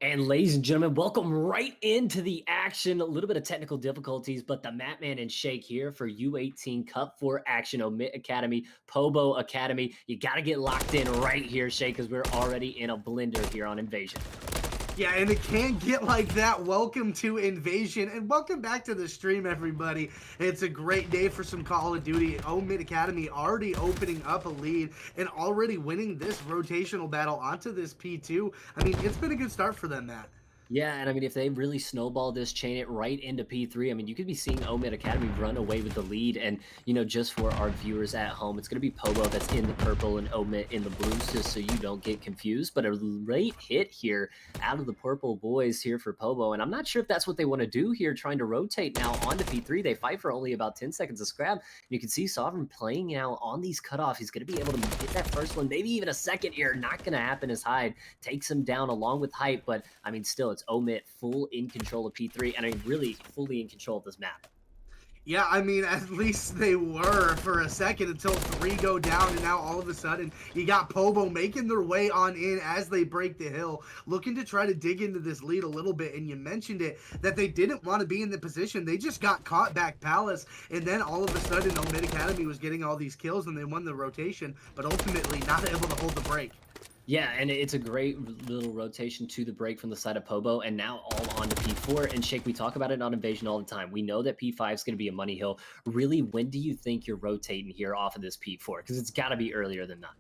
And ladies and gentlemen, welcome right into the action. A little bit of technical difficulties, but the MattMan and Shake here for U18 Cup 4 action. OMiT Academy, Pobo Academy. You got to get locked in right here, Shake, because we're already in a blender here on Invasion. Yeah, and it can't get like that. Welcome to Invasion, and welcome back to the stream, everybody. It's a great day for some Call of Duty. OMiT Academy already opening up a lead and already winning this rotational battle onto this P2. I mean, it's been a good start for them, Matt. Yeah, and I mean, if they really snowball this, chain it right into P3, I mean, you could be seeing OMiT Academy run away with the lead. And, you know, just for our viewers at home, it's going to be Pobo that's in the purple and OMiT in the blues, just so you don't get confused. But a great hit here out of the purple boys here for Pobo. And I'm not sure if that's what they want to do here, trying to rotate now onto P3. They fight for only about 10 seconds of scrap. You can see Sovereign playing now on these cutoffs. He's going to be able to get that first one, maybe even a second here. Not going to happen as Hyde takes him down along with Hype. But, I mean, still, it's OMiT full in control of P3, and I mean, really fully in control of this map. Yeah, I mean, at least they were for a second until 3 go down, and now all of a sudden, you got Pobo making their way on in as they break the hill, looking to try to dig into this lead a little bit, and you mentioned it, that they didn't want to be in the position. They just got caught back Palace, and then all of a sudden, OMiT Academy was getting all these kills, and they won the rotation, but ultimately not able to hold the break. Yeah, and it's a great little rotation to the break from the side of Pobo, and now all on to P4. And Shake, we talk about it on Invasion all the time. We know that P5 is going to be a money hill. Really, when do you think you're rotating here off of this P4? Because it's got to be earlier than that.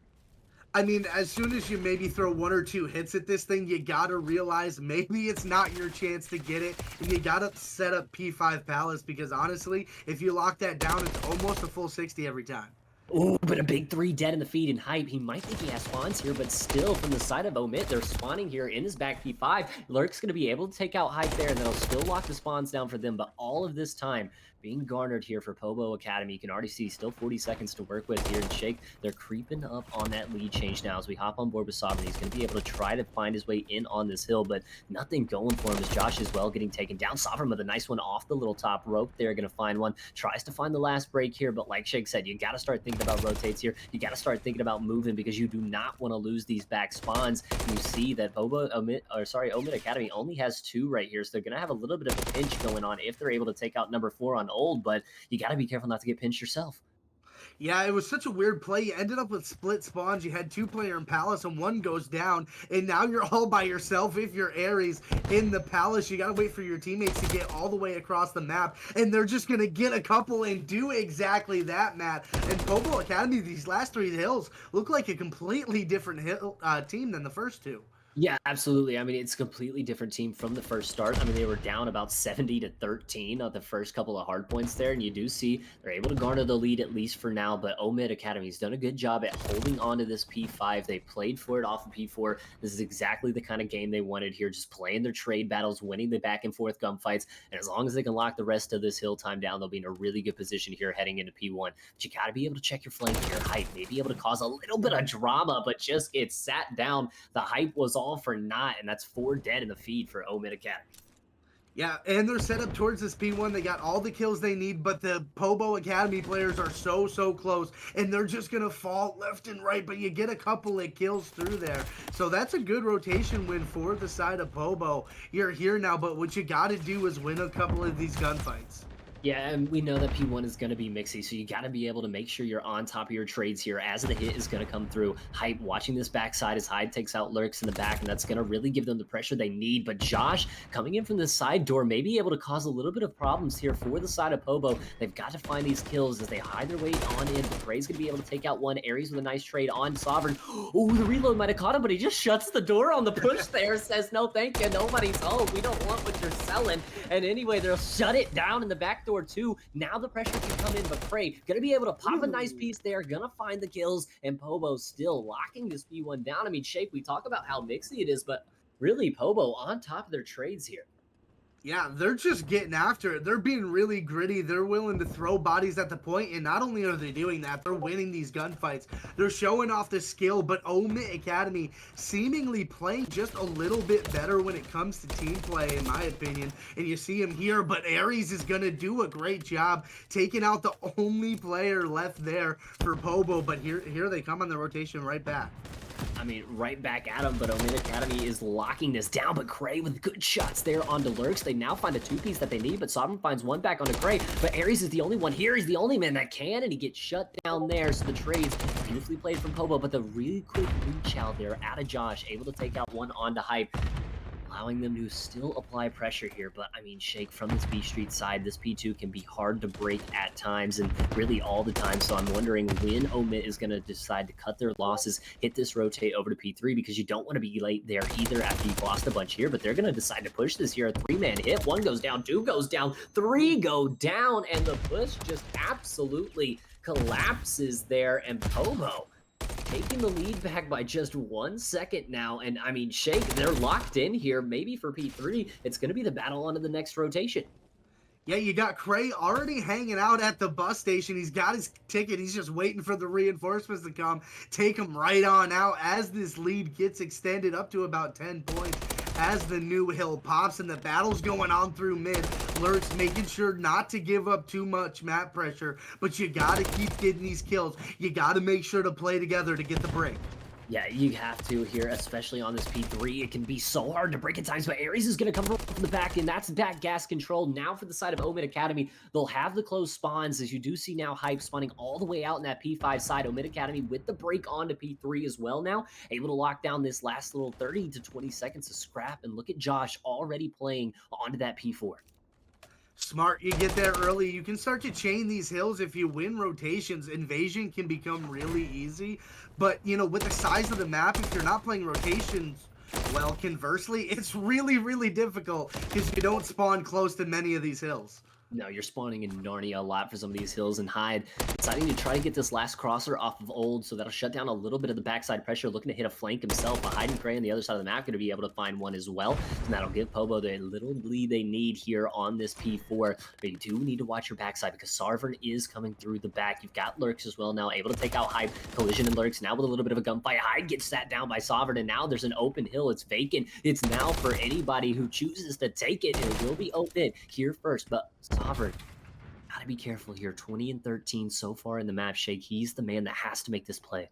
I mean, as soon as you maybe throw 1 or 2 hits at this thing, you gotta realize maybe it's not your chance to get it, and you gotta set up P5 Palace, because honestly, if you lock that down, it's almost a full 60 every time. Oh, but a big 3 dead in the feed and Hype. He might think he has spawns here, but still from the side of OMiT, they're spawning here in his back P5. Lurk's going to be able to take out Hype there, and then he'll still lock the spawns down for them. But all of this time being garnered here for Pobo Academy. You can already see still 40 seconds to work with here. And Shake, they're creeping up on that lead change now as we hop on board with Sovereign. He's going to be able to try to find his way in on this hill, but nothing going for him as Josh as well getting taken down. Sovereign with a nice one off the little top rope there, going to find one. Tries to find the last break here, but like Shake said, you got to start thinking about rotates here. You got to start thinking about moving because you do not want to lose these back spawns. You see that OMiT Academy only has 2 right here, so they're going to have a little bit of a pinch going on if they're able to take out number 4 on Old, but you got to be careful not to get pinched yourself. Yeah, it was such a weird play. You ended up with split spawns. You had 2-player in Palace, and 1 goes down, and now you're all by yourself if you're Ares in the Palace. You got to wait for your teammates to get all the way across the map, and they're just going to get a couple and do exactly that, Matt. And Pobo Academy, these last 3 hills look like a completely different team than the first 2. Yeah, absolutely. I mean, it's a completely different team from the first start. I mean, they were down about 70-13 on the first couple of hard points there, and you do see they're able to garner the lead at least for now, but OMiT Academy's done a good job at holding on to this P5. They played for it off of P4. This is exactly the kind of game they wanted here, just playing their trade battles, winning the back and forth gunfights, and as long as they can lock the rest of this hill time down, they'll be in a really good position here heading into P1. But you got to be able to check your flank here. Hype may be able to cause a little bit of drama, but just get sat down. The Hype was all for naught, and that's 4 dead in the feed for OMiT Academy. Yeah, and they're set up towards this P1. They got all the kills they need, but the Pobo Academy players are so close, and they're just going to fall left and right, but you get a couple of kills through there. So that's a good rotation win for the side of Pobo. You're here now, but what you got to do is win a couple of these gunfights. Yeah, and we know that P1 is going to be mixy, so you got to be able to make sure you're on top of your trades here as the hit is going to come through. Hype watching this backside as Hyde takes out Lurks in the back, and that's going to really give them the pressure they need. But Josh, coming in from the side door, may be able to cause a little bit of problems here for the side of Pobo. They've got to find these kills as they hide their way on in. But Gray's going to be able to take out one. Ares with a nice trade on Sovereign. Oh, the reload might have caught him, but he just shuts the door on the push there, says, no, thank you, nobody's home. We don't want what you're selling. And anyway, they'll shut it down in the back door, too. Now the pressure can come in, but Prey gonna be able to pop a nice piece there, gonna find the kills, and Pobo still locking this P1 down. I mean, Shake, we talk about how mixy it is, but really Pobo on top of their trades here. Yeah, they're just getting after it. They're being really gritty. They're willing to throw bodies at the point, and not only are they doing that, they're winning these gunfights. They're showing off the skill, but OMiT Academy seemingly playing just a little bit better when it comes to team play, in my opinion. And you see him here, but Ares is going to do a great job taking out the only player left there for Pobo, but here they come on the rotation right back. I mean, right back at him, but OMiT Academy is locking this down, but Cray with good shots there onto Lurks. They now find a two-piece that they need, but Sovereign finds one back onto Cray, but Aries is the only one here. He's the only man that can, and he gets shut down there, so the trades beautifully played from Pobo, but the really quick reach out there out of Josh, able to take out one onto Hype, allowing them to still apply pressure here. But I mean, Shake, from this B Street side, this P2 can be hard to break at times, and really all the time. So I'm wondering when OMiT is going to decide to cut their losses, hit this rotate over to P3, because you don't want to be late there either after you've lost a bunch here. But they're going to decide to push this here. A three-man hit. One goes down, two goes down, three go down, and the push just absolutely collapses there. And Pobo taking the lead back by just 1 second now. And I mean, Shake, they're locked in here. Maybe for P3, it's going to be the battle onto the next rotation. Yeah, you got Cray already hanging out at the bus station. He's got his ticket. He's just waiting for the reinforcements to come. Take him right on out as this lead gets extended up to about 10 points. As the new hill pops and the battle's going on through mid, Lurks making sure not to give up too much map pressure, but you got to keep getting these kills. You got to make sure to play together to get the break. Yeah, you have to here, especially on this P3. It can be so hard to break at times, but Aries is going to come from the back, and that's back gas control. Now for the side of OMiT Academy, they'll have the closed spawns, as you do see now Hype spawning all the way out in that P5 side. OMiT Academy with the break onto P3 as well now, able to lock down this last little 30 to 20 seconds of scrap, and look at Josh already playing onto that P4. Smart, you get there early. You can start to chain these hills. If you win rotations, invasion can become really easy. But, you know, with the size of the map, if you're not playing rotations, well, conversely, it's really, really difficult because you don't spawn close to many of these hills. No, you're spawning in Narnia a lot for some of these hills, and Hyde deciding to try to get this last crosser off of Old, so that'll shut down a little bit of the backside pressure, looking to hit a flank himself. But Hyde and Cray on the other side of the map going to be able to find one as well, and that'll give Pobo the little lead they need here on this P4. But you do need to watch your backside because Sovereign is coming through the back. You've got Lurks as well now, able to take out Hyde. Collision and Lurks now with a little bit of a gunfight. Hyde gets sat down by Sovereign, and now there's an open hill. It's vacant. It's now for anybody who chooses to take it, and it will be open here first. But Sovereign, gotta be careful here. 20 and 13 so far in the map. Shake, he's the man that has to make this play.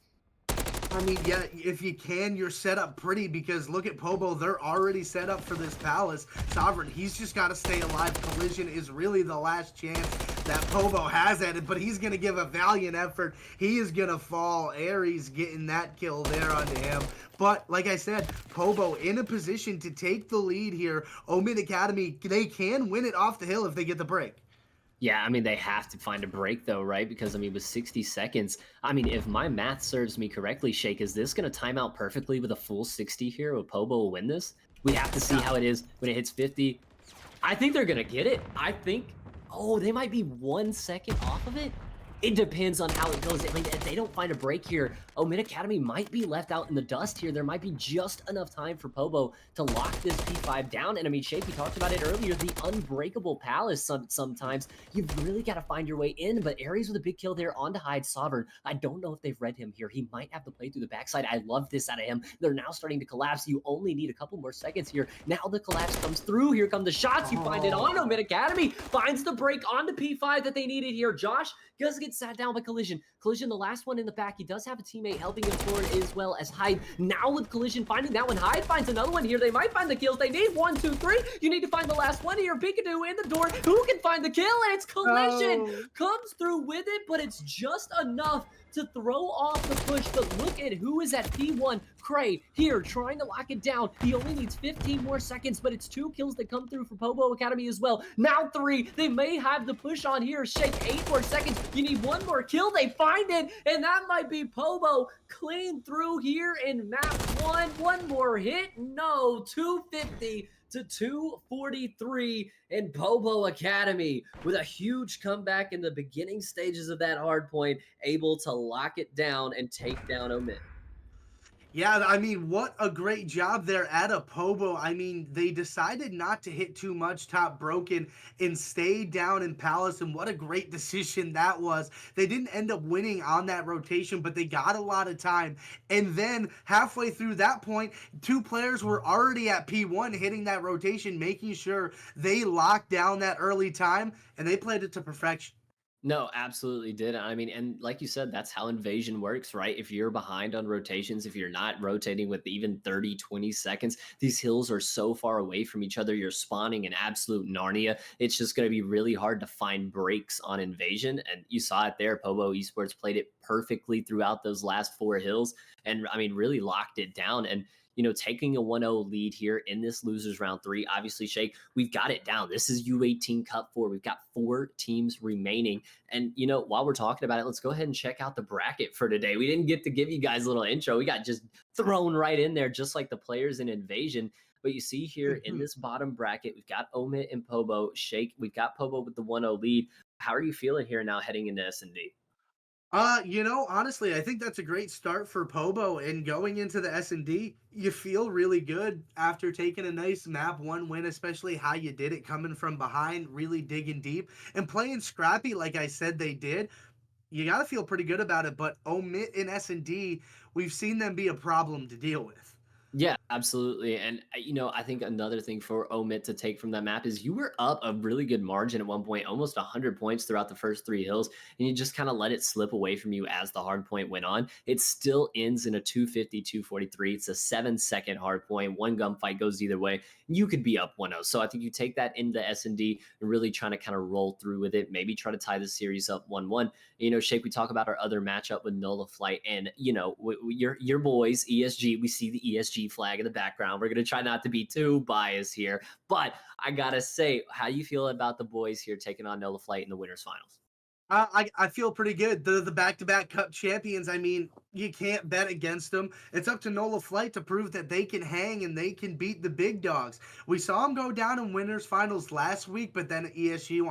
I mean, yeah, if you can, you're set up pretty because look at Pobo. They're already set up for this palace. Sovereign, he's just got to stay alive. Collision is really the last chance that Pobo has at it, but he's going to give a valiant effort. He is going to fall. Aries getting that kill there onto him. But like I said, Pobo in a position to take the lead here. OMiT Academy, they can win it off the hill if they get the break. Yeah, I mean, they have to find a break, though, right? Because, I mean, with 60 seconds, I mean, if my math serves me correctly, Shake, is this going to time out perfectly with a full 60 here? Will Pobo will win this? We have to see how it is when it hits 50. I think they're going to get it. I think, oh, they might be 1 second off of it. It depends on how it goes. I mean, if they don't find a break here, OMiT Academy might be left out in the dust here. There might be just enough time for Pobo to lock this P5 down. And I mean, Shake, we talked about it earlier, the unbreakable palace sometimes. You've really got to find your way in, but Aries with a big kill there onto Hyde. Sovereign, I don't know if they've read him here. He might have to play through the backside. I love this out of him. They're now starting to collapse. You only need a couple more seconds here. Now the collapse comes through. Here come the shots. You find it on OMiT Academy. Finds the break onto P5 that they needed here. Josh does get sat down by Collision. Collision, the last one in the back. He does have a teammate helping him forward as well as Hyde. Now with Collision finding that one. Hyde finds another one here. They might find the kills. They need 1, 2, 3. You need to find the last one here. Peekadoo in the door. Who can find the kill? And it's Collision. Oh. Comes through with it, but it's just enough to throw off the push. But look at who is at P1. Cray here trying to lock it down. He only needs 15 more seconds, but it's 2 kills that come through for Pobo Academy as well. Now 3. They may have the push on here. Shake, 8 more seconds. You need 1 more kill. They find it, and that might be Pobo clean through here in map 1. 1 more hit. No, 250 to 243, and Pobo Academy with a huge comeback in the beginning stages of that hard point, able to lock it down and take down OMiT. Yeah, I mean, what a great job there at a Pobo. I mean, they decided not to hit too much top broken and stay down in Palace, and what a great decision that was. They didn't end up winning on that rotation, but they got a lot of time. And then halfway through that point, 2 players were already at P1 hitting that rotation, making sure they locked down that early time, and they played it to perfection. No, absolutely did. I mean, and like you said, that's how invasion works, right? If you're behind on rotations, if you're not rotating with even 30, 20 seconds, these hills are so far away from each other. You're spawning in absolute Narnia. It's just going to be really hard to find breaks on invasion. And you saw it there. Pobo Esports played it perfectly throughout those last four hills and, I mean, really locked it down. And, taking a 1-0 lead here in this losers round three. Obviously, Shake, we've got it down. This is U18 Cup 4. We've got four teams remaining. And while we're talking about it, let's go ahead and check out the bracket for today. We didn't get to give you guys a little intro. We got just thrown right in there, just like the players in Invasion. But you see here in this bottom bracket, we've got OMiT and Pobo. Shake, we've got Pobo with the 1-0 lead. How are you feeling here now heading into S&D? Honestly, I think that's a great start for Pobo, and going into the S&D, you feel really good after taking a nice map one win, especially how you did it coming from behind, really digging deep and playing scrappy like I said they did. You got to feel pretty good about it, but OMiT in S&D, we've seen them be a problem to deal with. Yeah, absolutely. And I think another thing for OMiT to take from that map is you were up a really good margin at one point, almost 100 points throughout the first three hills, and you just kind of let it slip away from you as the hard point went on. It still ends in a 250, 243. It's a 7-second hard point. One gunfight goes either way. You could be up 1-0. So I think you take that into S&D and really trying to kind of roll through with it, maybe try to tie the series up 1-1. Shake, we talk about our other matchup with Nola Flight, and your boys, ESG. We see the ESG flag in the background. We're gonna try not to be too biased here, but I gotta say, how do you feel about the boys here taking on Nola Flight in the winners finals? I feel pretty good. The back-to-back Cup champions. I mean, you can't bet against them. It's up to Nola Flight to prove that they can hang and they can beat the big dogs. We saw them go down in winners finals last week, but then ESG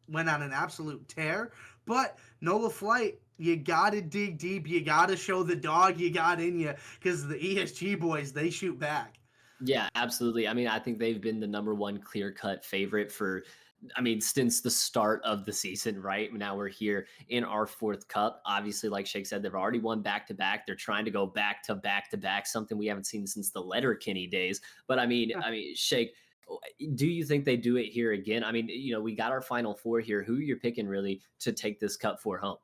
went on an absolute tear. But Nola Flight, you gotta dig deep. You gotta show the dog you got in you, because the ESG boys, they shoot back. Yeah, absolutely. I mean, I think they've been the number one clear cut favorite for, I mean, since the start of the season, right? Now we're here in our fourth cup. Obviously, like Shake said, they've already won back to back. They're trying to go back to back to back, something we haven't seen since the Letterkenny days. But I mean, Shake, do you think they do it here again? I mean, we got our final four here. Who you're picking really to take this cup for home?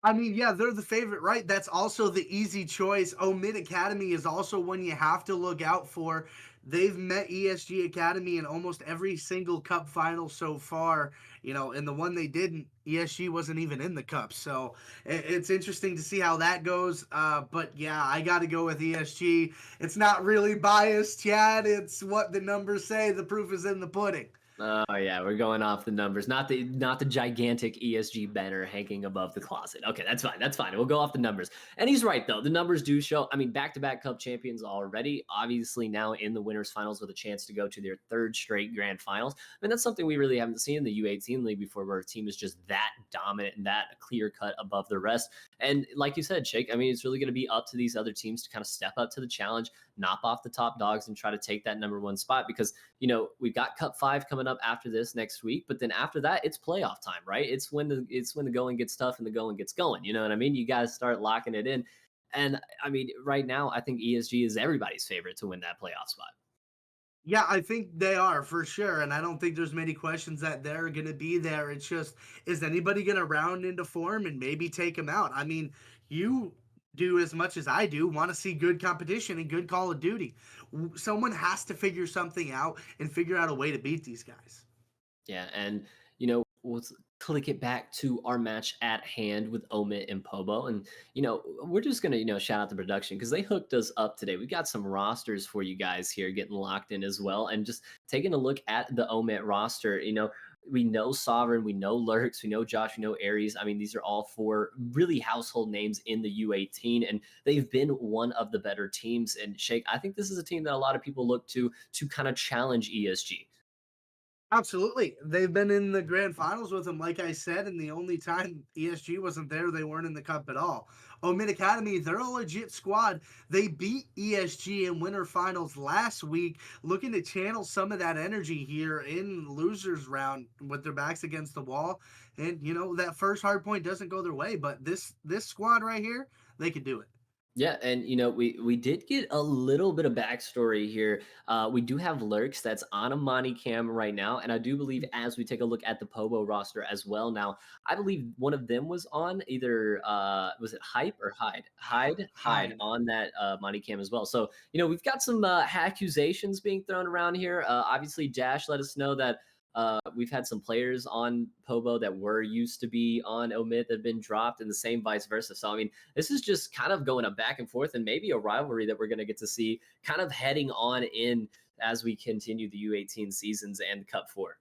I mean, yeah, they're the favorite, right? That's also the easy choice. OMiT Academy is also one you have to look out for. They've met ESG Academy in almost every single cup final so far, and the one they didn't, ESG wasn't even in the cup. So it's interesting to see how that goes. But yeah, I got to go with ESG. It's not really biased, Chad. It's what the numbers say. The proof is in the pudding. Oh yeah, we're going off the numbers, not the gigantic ESG banner hanging above the closet. Okay, that's fine. That's fine. We'll go off the numbers. And he's right though. The numbers do show. I mean, back-to-back Cup champions already. Obviously now in the winners finals with a chance to go to their third straight grand finals. I mean, that's something we really haven't seen in the U18 league before, where a team is just that dominant and that clear cut above the rest. And like you said, Shake, I mean, it's really going to be up to these other teams to kind of step up to the challenge, knock off the top dogs, and try to take that number one spot because we've got Cup 5 coming up after this next week, but then after that, it's playoff time, right? It's when the going gets tough and the going gets going. You know what I mean? You guys start locking it in. And I mean, right now, I think ESG is everybody's favorite to win that playoff spot. Yeah, I think they are for sure. And I don't think there's many questions that they're going to be there. It's just, is anybody going to round into form and maybe take them out? I mean, you do as much as I do want to see good competition and good Call of Duty. Someone has to figure something out and figure out a way to beat these guys. Yeah, and we'll click it back to our match at hand with OMiT and Pobo, and we're just gonna shout out the production because they hooked us up today. We got some rosters for you guys here, getting locked in as well, and just taking a look at the OMiT roster. We know Sovereign, we know Lurks, we know Josh, we know Aries. I mean, these are all four really household names in the U18, and they've been one of the better teams. And Shake, I think this is a team that a lot of people look to kind of challenge ESG. Absolutely. They've been in the grand finals with them, like I said, and the only time ESG wasn't there, they weren't in the cup at all. OMiT Academy, they're a legit squad. They beat ESG in winter finals last week, looking to channel some of that energy here in losers round with their backs against the wall. And that first hard point doesn't go their way, but this squad right here, they could do it. Yeah, and we did get a little bit of backstory here. We do have Lurks that's on a Monty cam right now, and I do believe as we take a look at the Pobo roster as well now, I believe one of them was on either was it Hype or Hide Hide. on that Monty cam as well. So we've got some accusations being thrown around here. Obviously, Dash let us know that we've had some players on Pobo that were used to be on OMiT that have been dropped, and the same vice versa. So I mean, this is just kind of going a back and forth, and maybe a rivalry that we're going to get to see kind of heading on in as we continue the U18 seasons and Cup 4.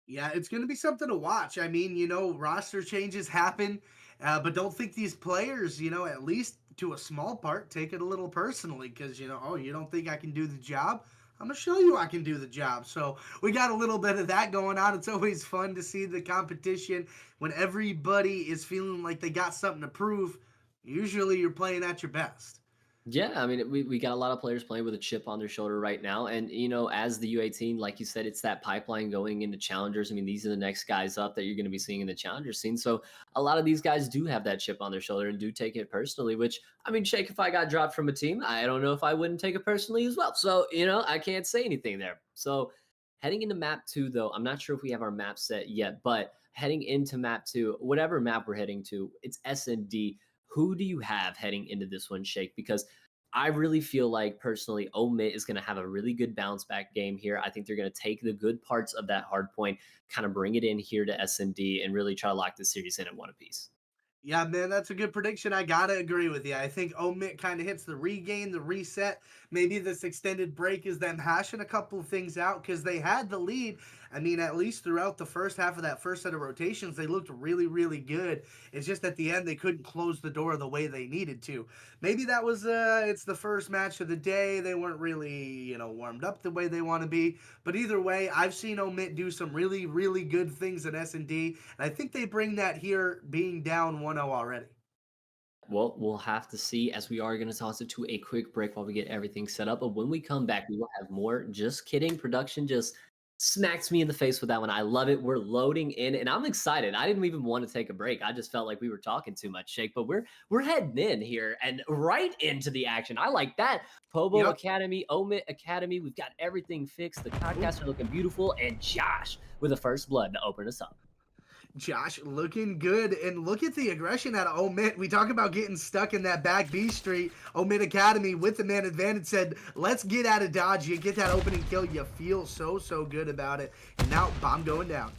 Yeah, it's going to be something to watch. I mean, roster changes happen, but don't think these players, at least to a small part, take it a little personally because, oh, you don't think I can do the job? I'm going to show you I can do the job. So we got a little bit of that going on. It's always fun to see the competition when everybody is feeling like they got something to prove. Usually you're playing at your best. Yeah, I mean, we got a lot of players playing with a chip on their shoulder right now. And, as the U18, like you said, it's that pipeline going into challengers. I mean, these are the next guys up that you're going to be seeing in the challenger scene. So a lot of these guys do have that chip on their shoulder and do take it personally, which, I mean, Shake, if I got dropped from a team, I don't know if I wouldn't take it personally as well. So, I can't say anything there. So heading into map 2, though, I'm not sure if we have our map set yet, but heading into map 2, whatever map we're heading to, it's S&D. Who do you have heading into this one, Shake? Because I really feel like personally, OMiT is going to have a really good bounce back game here. I think they're going to take the good parts of that hard point, kind of bring it in here to S&D and really try to lock this series in at one apiece. Yeah, man, that's a good prediction. I gotta agree with you. I think OMiT kind of hits the regain, the reset. Maybe this extended break is them hashing a couple of things out because they had the lead. I mean, at least throughout the first half of that first set of rotations, they looked really, really good. It's just at the end they couldn't close the door the way they needed to. Maybe that was it's the first match of the day. They weren't really, warmed up the way they want to be. But either way, I've seen OMiT do some really, really good things at S&D, and I think they bring that here being down 1-0 already. Well, we'll have to see as we are going to toss it to a quick break while we get everything set up. But when we come back, we will have more. Just kidding. Production just smacks me in the face with that one. I love it. We're loading in and I'm excited. I didn't even want to take a break. I just felt like we were talking too much, Shake, but we're heading in here and right into the action. I like that. Pobo Yep. Academy, OMiT Academy. We've got everything fixed. The podcasts are looking beautiful. And Josh with the first blood to open us up. Josh looking good, and look at the aggression out of OMiT. We talk about getting stuck in that back B street. OMiT Academy with the man advantage said, let's get out of dodge. You get that opening kill. You feel so good about it. And now bomb going down.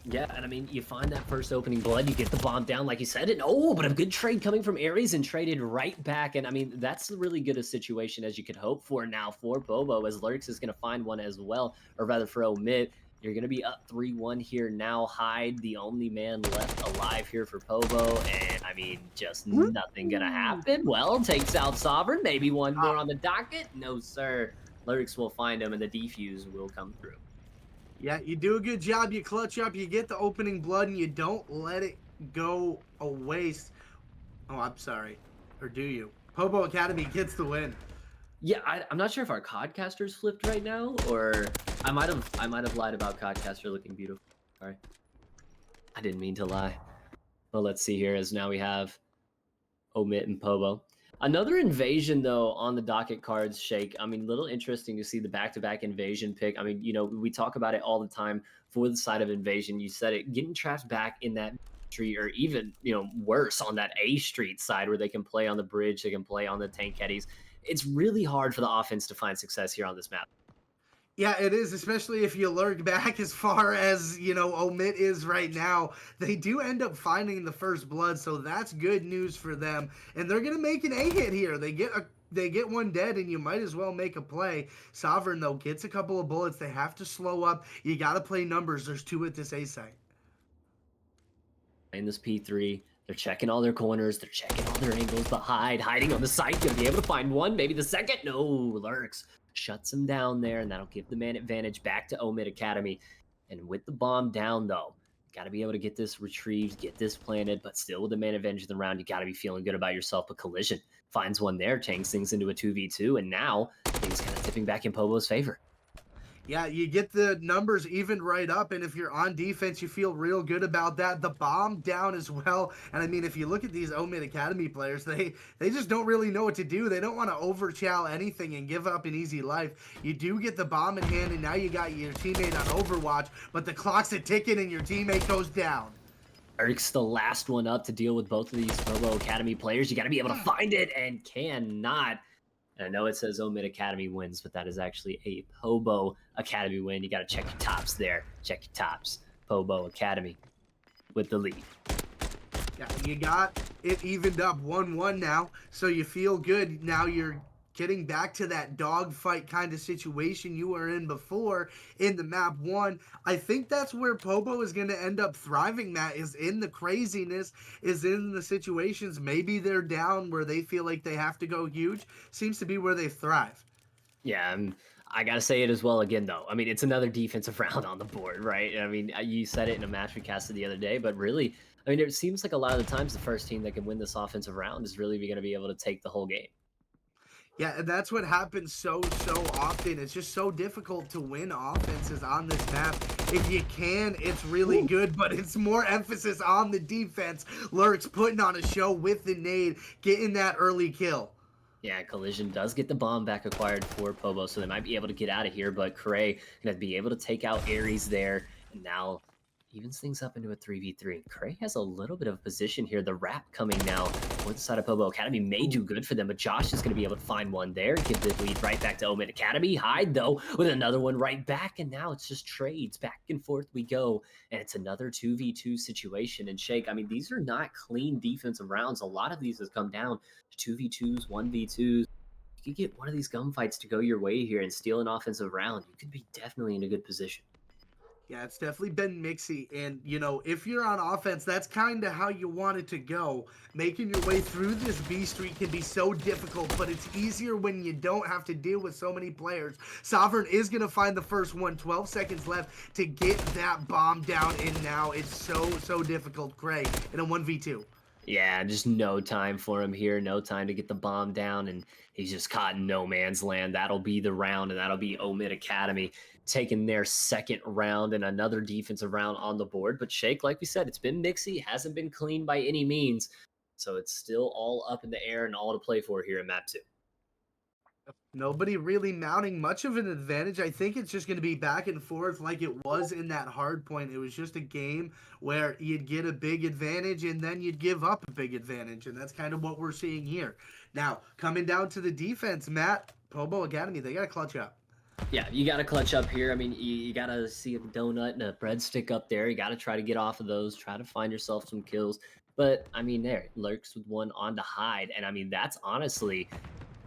Yeah, and I mean, you find that first opening blood, you get the bomb down, like you said, and but a good trade coming from Aries and traded right back. And I mean, that's really good a situation as you could hope for now for Pobo, as Lurks is going to find one as well, or rather for OMiT. You're going to be up 3-1 here now. Hide, the only man left alive here for Pobo. And I mean, just nothing going to happen. Well, takes out Sovereign. Maybe one more on the docket. No, sir. Lurks will find him and the defuse will come through. Yeah, you do a good job. You clutch up. You get the opening blood, and you don't let it go a waste. Oh, I'm sorry. Or do you? Pobo Academy gets the win. Yeah, I'm not sure if our Codcaster's flipped right now, or I might have lied about Codcaster looking beautiful. Sorry, I didn't mean to lie. Well, let's see here, as now we have OMiT and Pobo. Another invasion though on the docket cards, Shake. I mean, little interesting to see the back-to-back invasion pick. I mean, we talk about it all the time for the side of invasion. You said it, getting trapped back in that street, or even worse on that A street side where they can play on the bridge, they can play on the tank eddies. It's really hard for the offense to find success here on this map. Yeah, it is, especially if you lurk back as far as, OMiT is right now. They do end up finding the first blood, so that's good news for them. And they're going to make an A hit here. They get one dead, and you might as well make a play. Sovereign, though, gets a couple of bullets. They have to slow up. You got to play numbers. There's 2 at this A site. In this P3, they're checking all their corners. They're checking all their angles, but hiding on the side. Gonna be able to find one, maybe the second. No, Lurks shuts him down there, and that'll give the man advantage back to OMiT Academy. And with the bomb down, though, got to be able to get this retrieved, get this planted, but still with the man advantage of the round, you got to be feeling good about yourself. But Collision finds one there, changes things into a 2v2, and now things kind of tipping back in Pobo's favor. Yeah, you get the numbers even right up, and if you're on defense, you feel real good about that. The bomb down as well, and I mean, if you look at these OMiT Academy players, they just don't really know what to do. They don't want to overchow anything and give up an easy life. You do get the bomb in hand, and now you got your teammate on Overwatch, but the clock's a ticking, and your teammate goes down. Eric's the last one up to deal with both of these Pobo Academy players. You got to be able to find it and cannot. And I know it says OMiT Academy wins, but that is actually a Pobo Academy win. You got to check your tops there. Check your tops. Pobo Academy with the lead. Yeah, you got it evened up 1-1 now, so you feel good. Now you're getting back to that dogfight kind of situation you were in before in the map 1. I think that's where Pobo is going to end up thriving, Matt, is in the craziness, is in the situations. Maybe they're down where they feel like they have to go huge. Seems to be where they thrive. Yeah, I got to say it as well again, though. I mean, it's another defensive round on the board, right? I mean, you said it in a match we casted the other day, but really, I mean, it seems like a lot of the times the first team that can win this offensive round is really going to be able to take the whole game. Yeah, and that's what happens so often. It's just so difficult to win offenses on this map. If you can, it's really good, but it's more emphasis on the defense. Lurks putting on a show with the nade, getting that early kill. Yeah, Collision does get the bomb back acquired for Pobo, so they might be able to get out of here, but Cray going to be able to take out Ares there, and now evens things up into a 3v3. Cray has a little bit of position here. The wrap coming now for the side of Pobo Academy may do good for them, but Josh is going to be able to find one there, give the lead right back to OMiT Academy. Hyde, though, with another one right back, and now it's just trades. Back and forth we go, and it's another 2v2 situation. And Shake, I mean, these are not clean defensive rounds. A lot of these has come down to 2v2s, 1v2s. You could get one of these gunfights to go your way here and steal an offensive round. You could be definitely in a good position. Yeah, it's definitely been mixy. And, you know, if you're on offense, that's kind of how you want it to go. Making your way through this B streak can be so difficult, but it's easier when you don't have to deal with so many players. Sovereign is going to find the first one. 12 seconds left to get that bomb down. And now it's so difficult. Cray in a 1v2. Yeah, just no time for him here. No time to get the bomb down, and he's just caught in no man's land. That'll be the round, and that'll be OMiT Academy taking their second round and another defensive round on the board. But Shake, like we said, it's been mixy, hasn't been clean by any means. So it's still all up in the air and all to play for here in map 2. Nobody really mounting much of an advantage. I think it's just going to be back and forth like it was in that hard point. It was just a game where you'd get a big advantage and then you'd give up a big advantage. And that's kind of what we're seeing here. Now, coming down to the defense, Matt, Pobo Academy, they got to clutch up. Yeah, you got to clutch up here. I mean, you got to see a donut and a breadstick up there. You got to try to get off of those, try to find yourself some kills. But, I mean, there, Lurks with one on to Hyde. And, I mean, that's honestly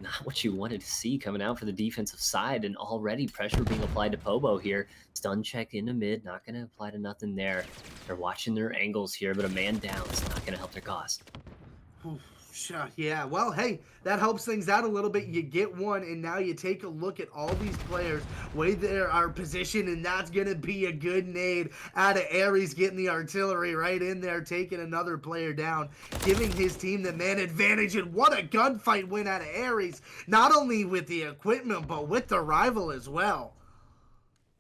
not what you wanted to see coming out for the defensive side, and already pressure being applied to Pobo here. Stun check into mid, not going to apply to nothing there. They're watching their angles here, but a man down is not going to help their cause. Yeah, well, hey, that helps things out a little bit. You get one, and now you take a look at all these players, way they are positioned, and that's going to be a good nade out of Ares, getting the artillery right in there, taking another player down, giving his team the man advantage, and what a gunfight win out of Ares, not only with the equipment, but with the rival as well.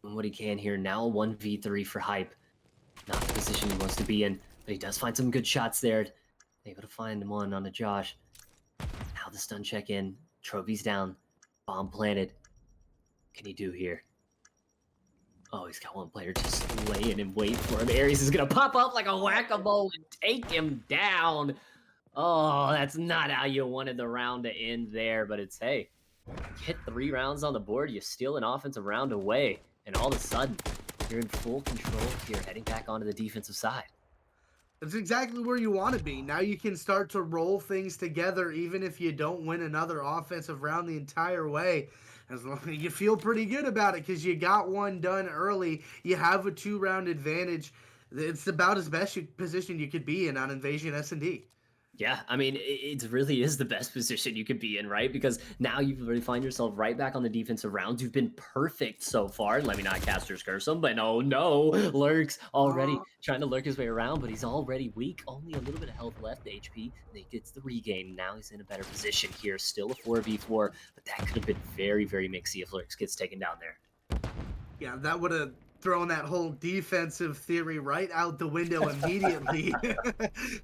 What he can here now, 1v3 for Hype. Not the position he wants to be in, but he does find some good shots there. Able to find one on a Josh. Now the stun check in. Trophy's down. Bomb planted. What can he do here? Oh, he's got one player just laying in wait for him. Ares is going to pop up like a whack-a-mole and take him down. Oh, that's not how you wanted the round to end there, but it's, hey, get 3 rounds on the board, you steal an offensive round away, and all of a sudden, you're in full control here, heading back onto the defensive side. That's exactly where you want to be. Now you can start to roll things together, even if you don't win another offensive round the entire way. As long as you feel pretty good about it because you got one done early. You have a 2-round advantage. It's about as best position you could be in on Invasion S&D. Yeah, I mean, it really is the best position you could be in, right? Because now you really find yourself right back on the defensive rounds. You've been perfect so far. Let me not Caster's Curse him, but oh no, Lurks already trying to lurk his way around, but he's already weak. Only a little bit of health left, HP. And he gets the regain. Now he's in a better position here. Still a 4v4, but that could have been very, very mixy if Lurks gets taken down there. Yeah, that would have thrown that whole defensive theory right out the window immediately.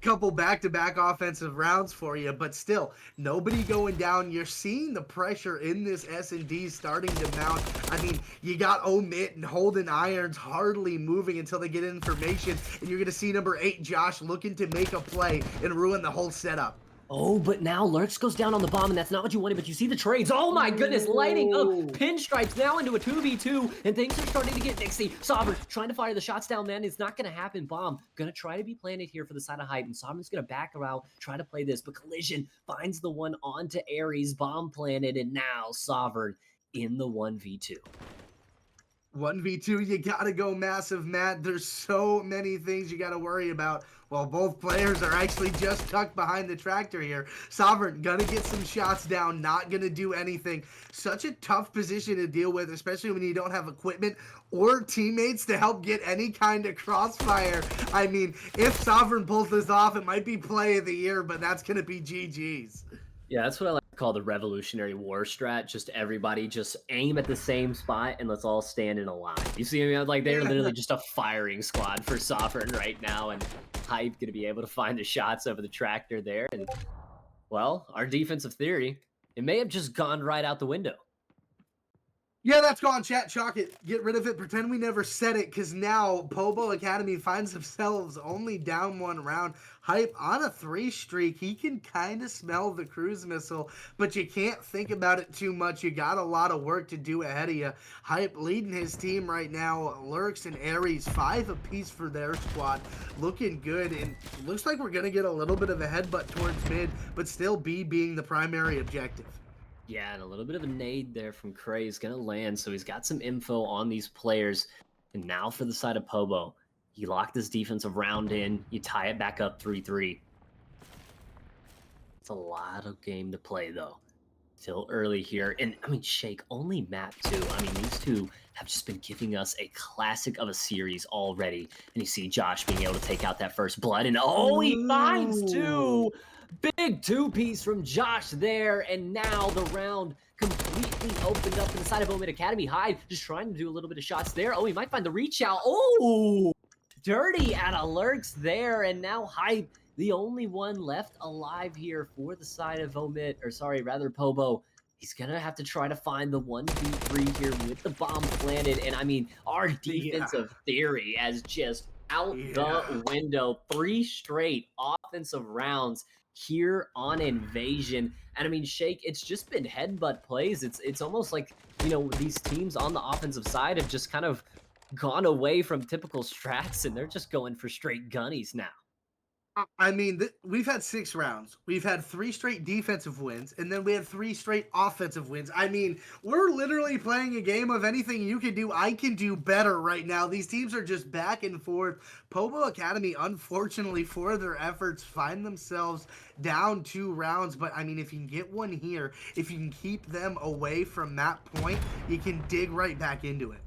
Couple back-to-back offensive rounds for you, but still, nobody going down. You're seeing the pressure in this S&D starting to mount. I mean, you got OMiT and Holden Irons hardly moving until they get information, and you're going to see number 8, Josh, looking to make a play and ruin the whole setup. Oh, but now Lurks goes down on the bomb, and that's not what you wanted, but you see the trades. Oh my goodness, lighting up. Ooh. Pinstripes now into a 2v2, and things are starting to get mixy. Sovereign trying to fire the shots down, man. It's not going to happen. Bomb going to try to be planted here for the side of Hype, and Sovereign's going to back around, try to play this, but Collision finds the one onto Ares, bomb planted, and now Sovereign in the 1v2. 1v2, you gotta go massive, Matt. There's so many things you gotta worry about. Well, both players are actually just tucked behind the tractor here. Sovereign gonna get some shots down, not gonna do anything. Such a tough position to deal with, especially when you don't have equipment or teammates to help get any kind of crossfire. I mean, if Sovereign pulls this off, it might be play of the year, but that's gonna be GG's. Yeah, that's what I like to call the Revolutionary War strat. Just everybody just aim at the same spot and let's all stand in a line. You see me? Like they're literally just a firing squad for Sovereign right now, and Hype gonna be able to find the shots over the tractor there. And well, our defensive theory, it may have just gone right out the window. Yeah, that's gone, chat. Chalk it. Get rid of it. Pretend we never said it, because now Pobo Academy finds themselves only down 1 round. Hype on a 3 streak. He can kind of smell the cruise missile, but you can't think about it too much. You got a lot of work to do ahead of you. Hype leading his team right now. Lurks and Ares, 5 apiece for their squad. Looking good, and looks like we're going to get a little bit of a headbutt towards mid, but still B being the primary objective. Yeah, and a little bit of a nade there from Cray is going to land, so he's got some info on these players. And now for the side of Pobo, you lock this defensive round in, you tie it back up 3-3. It's a lot of game to play, though. Still early here. And, I mean, Shake, only Matt, too. I mean, these two have just been giving us a classic of a series already. And you see Josh being able to take out that first blood. And, oh, he finds 2! Big 2-piece from Josh there, and now the round completely opened up to the side of OMiT Academy. Hyde just trying to do a little bit of shots there. Oh, he might find the reach out. Oh, dirty out of Lurks there, and now Hyde, the only one left alive here for the side of OMiT, or sorry, rather Pobo. He's going to have to try to find the 1v3 here with the bomb planted, and I mean, our defensive theory as just out the window. 3 straight offensive rounds here on Invasion. And I mean, Shake, it's just been headbutt plays. It's almost like, you know, these teams on the offensive side have just kind of gone away from typical strats, and they're just going for straight gunnies now. I mean, we've had 6 rounds. We've had 3 straight defensive wins, and then we had 3 straight offensive wins. I mean, we're literally playing a game of anything you can do, I can do better right now. These teams are just back and forth. Pobo Academy, unfortunately for their efforts, find themselves down 2 rounds. But, I mean, if you can get one here, if you can keep them away from that point, you can dig right back into it.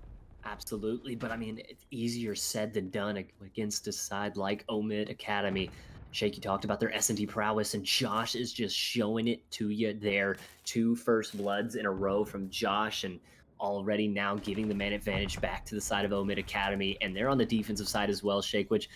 Absolutely, but I mean, it's easier said than done against a side like OMiT Academy. Shake, you talked about their S&D prowess, and Josh is just showing it to you there. 2 first bloods in a row from Josh, and already now giving the man advantage back to the side of OMiT Academy, and they're on the defensive side as well, Shake, which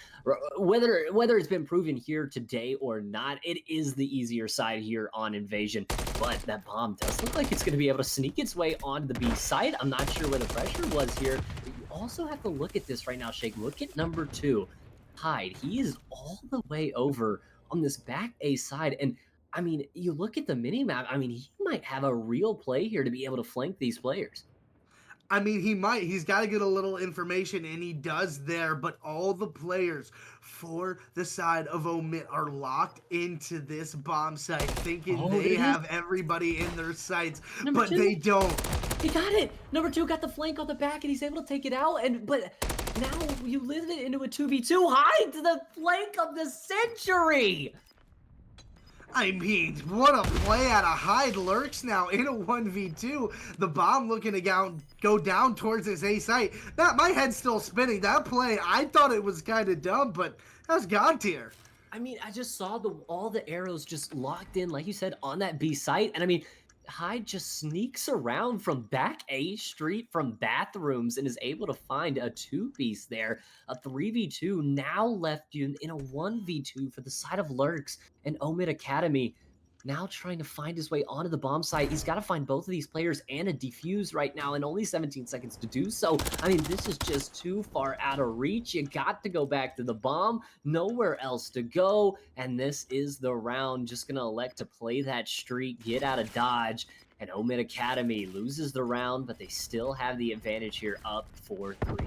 whether it's been proven here today or not, it is the easier side here on Invasion. But that bomb does look like it's going to be able to sneak its way onto the B side. I'm not sure where the pressure was here. But you also have to look at this right now, Shake. Look at number 2, Hyde. He is all the way over on this back A side. And, I mean, you look at the minimap, I mean, he might have a real play here to be able to flank these players. I mean, he might. He's got to get a little information, and he does there. But all the players for the side of OMiT are locked into this bomb site, thinking they have everybody in their sights, but they don't. He got it. Number 2 got the flank on the back, and he's able to take it out. But now you live it into a 2v2. Hyde to the flank of the century. I mean, what a play out of Hyde. Lurks now in a 1v2. The bomb looking to go down towards his A site. My head's still spinning. That play, I thought it was kind of dumb, but that's God tier. I mean, I just saw all the arrows just locked in, like you said, on that B site. And I mean, Hyde just sneaks around from back A street from bathrooms and is able to find a 2-piece there. A 3v2 now left you in a 1v2 for the side of Lurks and OMiT Academy. Now trying to find his way onto the bomb site. He's got to find both of these players and a defuse right now in only 17 seconds to do so. I mean, this is just too far out of reach. You got to go back to the bomb. Nowhere else to go. And this is the round. Just going to elect to play that streak, get out of dodge. And OMiT Academy loses the round, but they still have the advantage here, up 4-3.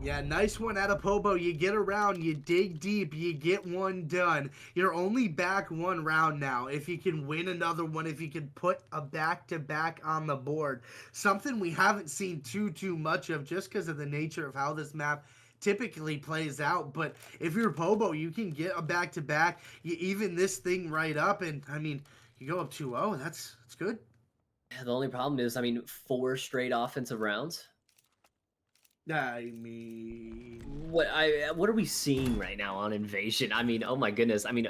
Yeah, nice one out of Pobo. You get around, you dig deep, you get one done. You're only back one round now. If you can win another one, if you can put a back-to-back on the board. Something we haven't seen too much of just because of the nature of how this map typically plays out. But if you're Pobo, you can get a back-to-back. You even this thing right up, and I mean, you go up 2-0. That's good. The only problem is, I mean, 4 straight offensive rounds. I mean, what are we seeing right now on Invasion? I mean, oh my goodness. I mean,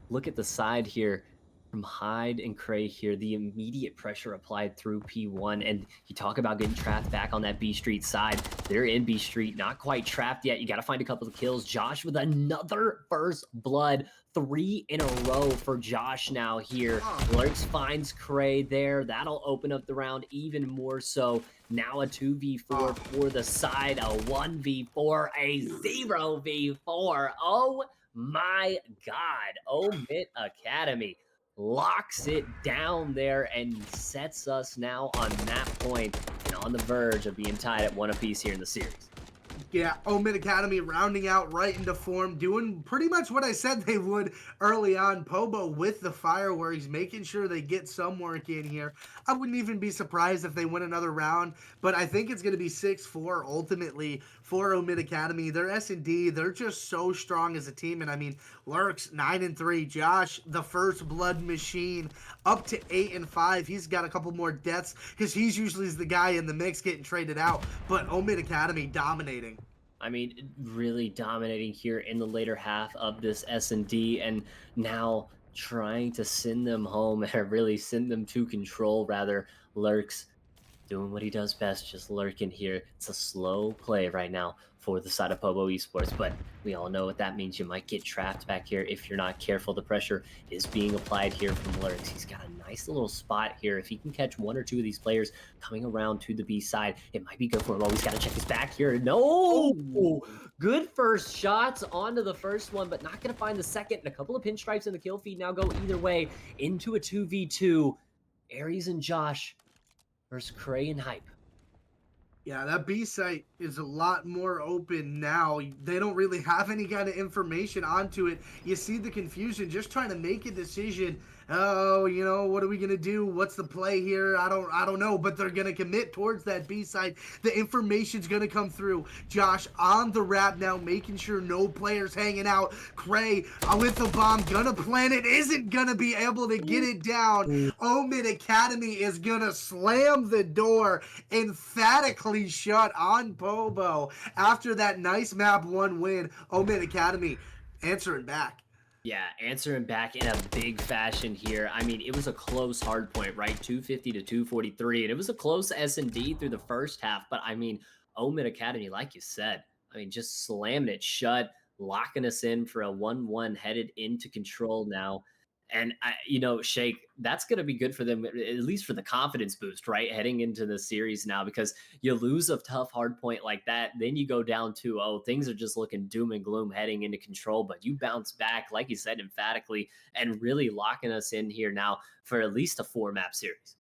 look at the side here from Hyde and Cray here. The immediate pressure applied through P1, and you talk about getting trapped back on that B Street side. They're in B Street, not quite trapped yet. You got to find a couple of kills. Josh with another first blood. 3 in a row for Josh now here. Lurks finds Cray there. That'll open up the round even more so. Now a 2v4 for the side, a 1v4, a 0v4. Oh my God. OMiT Academy locks it down there and sets us now on that point and on the verge of being tied at 1 apiece here in the series. Yeah, OMiT Academy rounding out right into form, doing pretty much what I said they would early on. Pobo with the fireworks, making sure they get some work in here. I wouldn't even be surprised if they win another round, but I think it's going to be 6-4 ultimately for OMiT Academy. They're S&D. They're just so strong as a team, and I mean, Lurks 9-3. Josh, the first blood machine, up to 8-5. He's got a couple more deaths because he's usually the guy in the mix getting traded out, but OMiT Academy dominating. I mean, really dominating here in the later half of this S&D, and now trying to send them home, or really send them to control, rather. Lurks doing what he does best, just lurking here. It's a slow play right now for the side of Pobo Esports, but we all know what that means. You might get trapped back here if you're not careful. The pressure is being applied here from Lurks. He's got a nice little spot here. If he can catch 1 or 2 of these players coming around to the B side, it might be good for him. Oh, he's got to check his back here. No! Good first shots onto the first one, but not going to find the second. And a couple of pinstripes in the kill feed now go either way into a 2v2. Aries and Josh versus Cray and Hype. Yeah, that B site is a lot more open now. They don't really have any kind of information onto it. You see the confusion, just trying to make a decision. Oh, you know, what are we gonna do? What's the play here? I don't know, but they're gonna commit towards that B side. The information's gonna come through. Josh on the wrap now, making sure no players hanging out. Cray with the bomb, gonna plant it, isn't gonna be able to get it down. OMiT Academy is gonna slam the door, emphatically shut on Pobo. After that nice map 1 win, OMiT Academy answering back. Yeah, answering back in a big fashion here. I mean, it was a close hard point, right? 250 to 243, and it was a close S&D through the first half. But I mean, OMiT Academy, like you said, I mean, just slamming it shut, locking us in for a 1-1 headed into control now. And, you know, Shake, that's going to be good for them, at least for the confidence boost, right? Heading into the series now, because you lose a tough hard point like that. Then you go down 2-0. Things are just looking doom and gloom heading into control. But you bounce back, like you said, emphatically, and really locking us in here now for at least a 4-map series.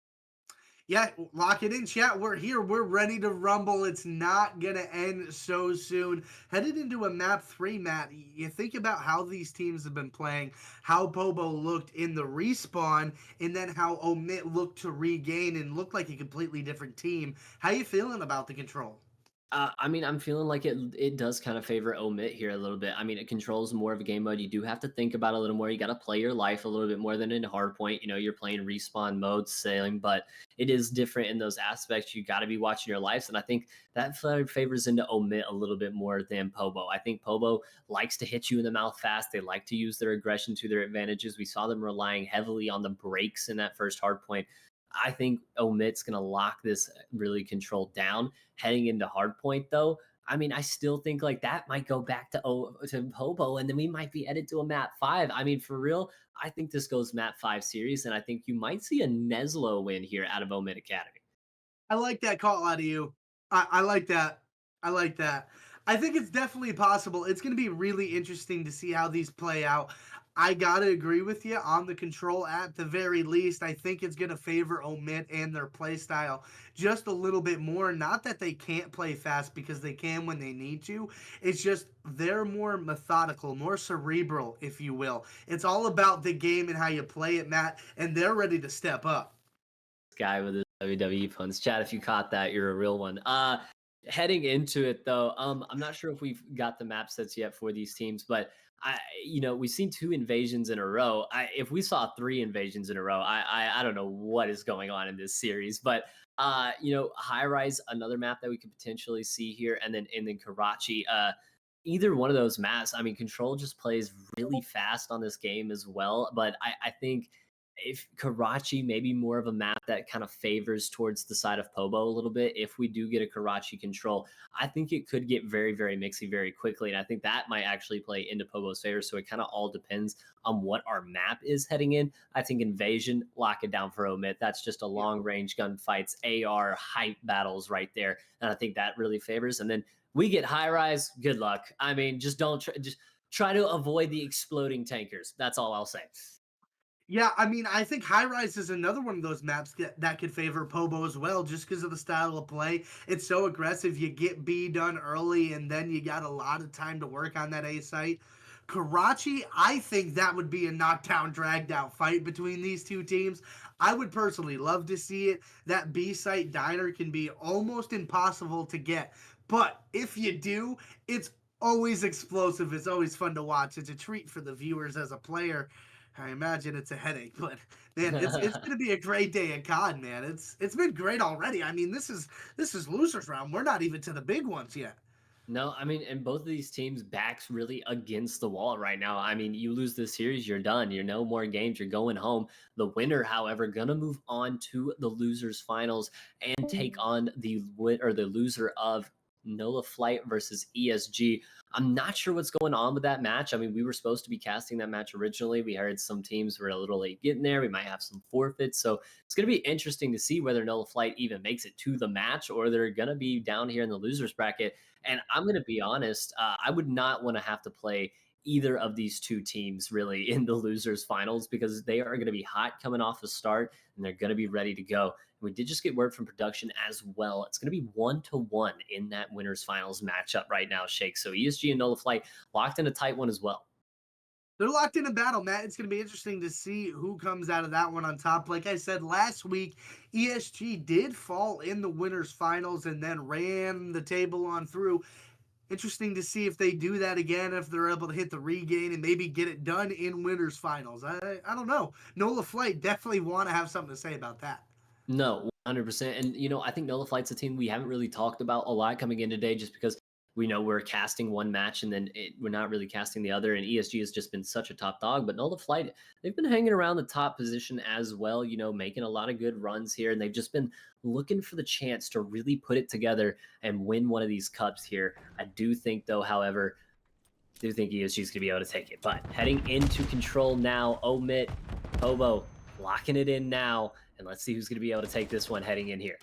Yeah, lock it in, chat. We're here. We're ready to rumble. It's not going to end so soon. Headed into a map 3, Matt. You think about how these teams have been playing, how Pobo looked in the respawn, and then how OMiT looked to regain and looked like a completely different team. How you feeling about the control? I mean, I'm feeling like it does kind of favor OMiT here a little bit. I mean, it controls more of a game mode. You do have to think about it a little more. You got to play your life a little bit more than in hardpoint. You know, you're playing respawn mode, sailing, but it is different in those aspects. You got to be watching your lives, and I think that favors into OMiT a little bit more than Pobo. I think Pobo likes to hit you in the mouth fast. They like to use their aggression to their advantages. We saw them relying heavily on the breaks in that first hardpoint. I think OMiT's going to lock this really controlled down heading into hardpoint, though. I mean, I still think like that might go back to Pobo, and then we might be headed to a map 5. I mean, for real, I think this goes map 5 series, and I think you might see a Neslo win here out of OMiT Academy. I like that call out of you. I like that. I like that. I think it's definitely possible. It's going to be really interesting to see how these play out. I got to agree with you on the control at the very least. I think it's going to favor OMiT and their play style just a little bit more. Not that they can't play fast, because they can when they need to. It's just they're more methodical, more cerebral, if you will. It's all about the game and how you play it, Matt, and they're ready to step up. Guy with his WWE puns. Chad, if you caught that, you're a real one. Heading into it though, I'm not sure if we've got the map sets yet for these teams, but we've seen 2 invasions in a row. If we saw 3 invasions in a row, I don't know what is going on in this series. But High Rise, another map that we could potentially see here, and then Karachi. Either one of those maps, I mean, Control just plays really fast on this game as well. But I think if Karachi, maybe more of a map that kind of favors towards the side of Pobo a little bit. If we do get a Karachi control, I think it could get very, very mixy very quickly. And I think that might actually play into Pobo's favor. So it kind of all depends on what our map is heading in. I think Invasion, lock it down for OMiT. That's just a long range gunfights, AR hype battles right there. And I think that really favors. And then we get High Rise, good luck. I mean, just try to avoid the exploding tankers. That's all I'll say. Yeah, I mean, I think High Rise is another one of those maps that could favor Pobo as well, just because of the style of play. It's so aggressive. You get B done early, and then you got a lot of time to work on that A site. Karachi, I think that would be a knockdown, dragged out fight between these two teams. I would personally love to see it. That B site diner can be almost impossible to get. But if you do, it's always explosive. It's always fun to watch. It's a treat for the viewers as a player. I imagine it's a headache, but man, it's going to be a great day at COD, man. It's been great already. I mean, this is losers round. We're not even to the big ones yet. No, I mean, and both of these teams' backs really against the wall right now. I mean, you lose this series, you're done. You're no more games. You're going home. The winner, however, gonna move on to the losers finals and take on the loser of Nola Flight versus ESG. I'm not sure what's going on with that match. I mean, we were supposed to be casting that match originally. We heard some teams were a little late getting there. We might have some forfeits. So it's going to be interesting to see whether Nola Flight even makes it to the match, or they're going to be down here in the losers bracket. And I'm going to be honest, I would not want to have to play either of these two teams really in the losers finals, because they are going to be hot coming off the start and they're going to be ready to go. We did just get word from production as well. It's going to be 1-1 in that winners finals matchup right now, Shake. So ESG and Nola Flight locked in a tight one as well. They're locked in a battle, Matt. It's going to be interesting to see who comes out of that one on top. Like I said last week, ESG did fall in the winners finals and then ran the table on through. Interesting to see if they do that again, if they're able to hit the regain and maybe get it done in winners finals. I don't know. Nola Flight definitely want to have something to say about that. No, 100%. And, I think Nola Flight's a team we haven't really talked about a lot coming in today, just because we know we're casting one match and then we're not really casting the other. And ESG has just been such a top dog. But Nola Flight, they've been hanging around the top position as well, making a lot of good runs here. And they've just been looking for the chance to really put it together and win one of these cups here. I do think, though, however, ESG is going to be able to take it. But heading into control now, OMiT, Pobo, locking it in now. And let's see who's going to be able to take this one heading in here.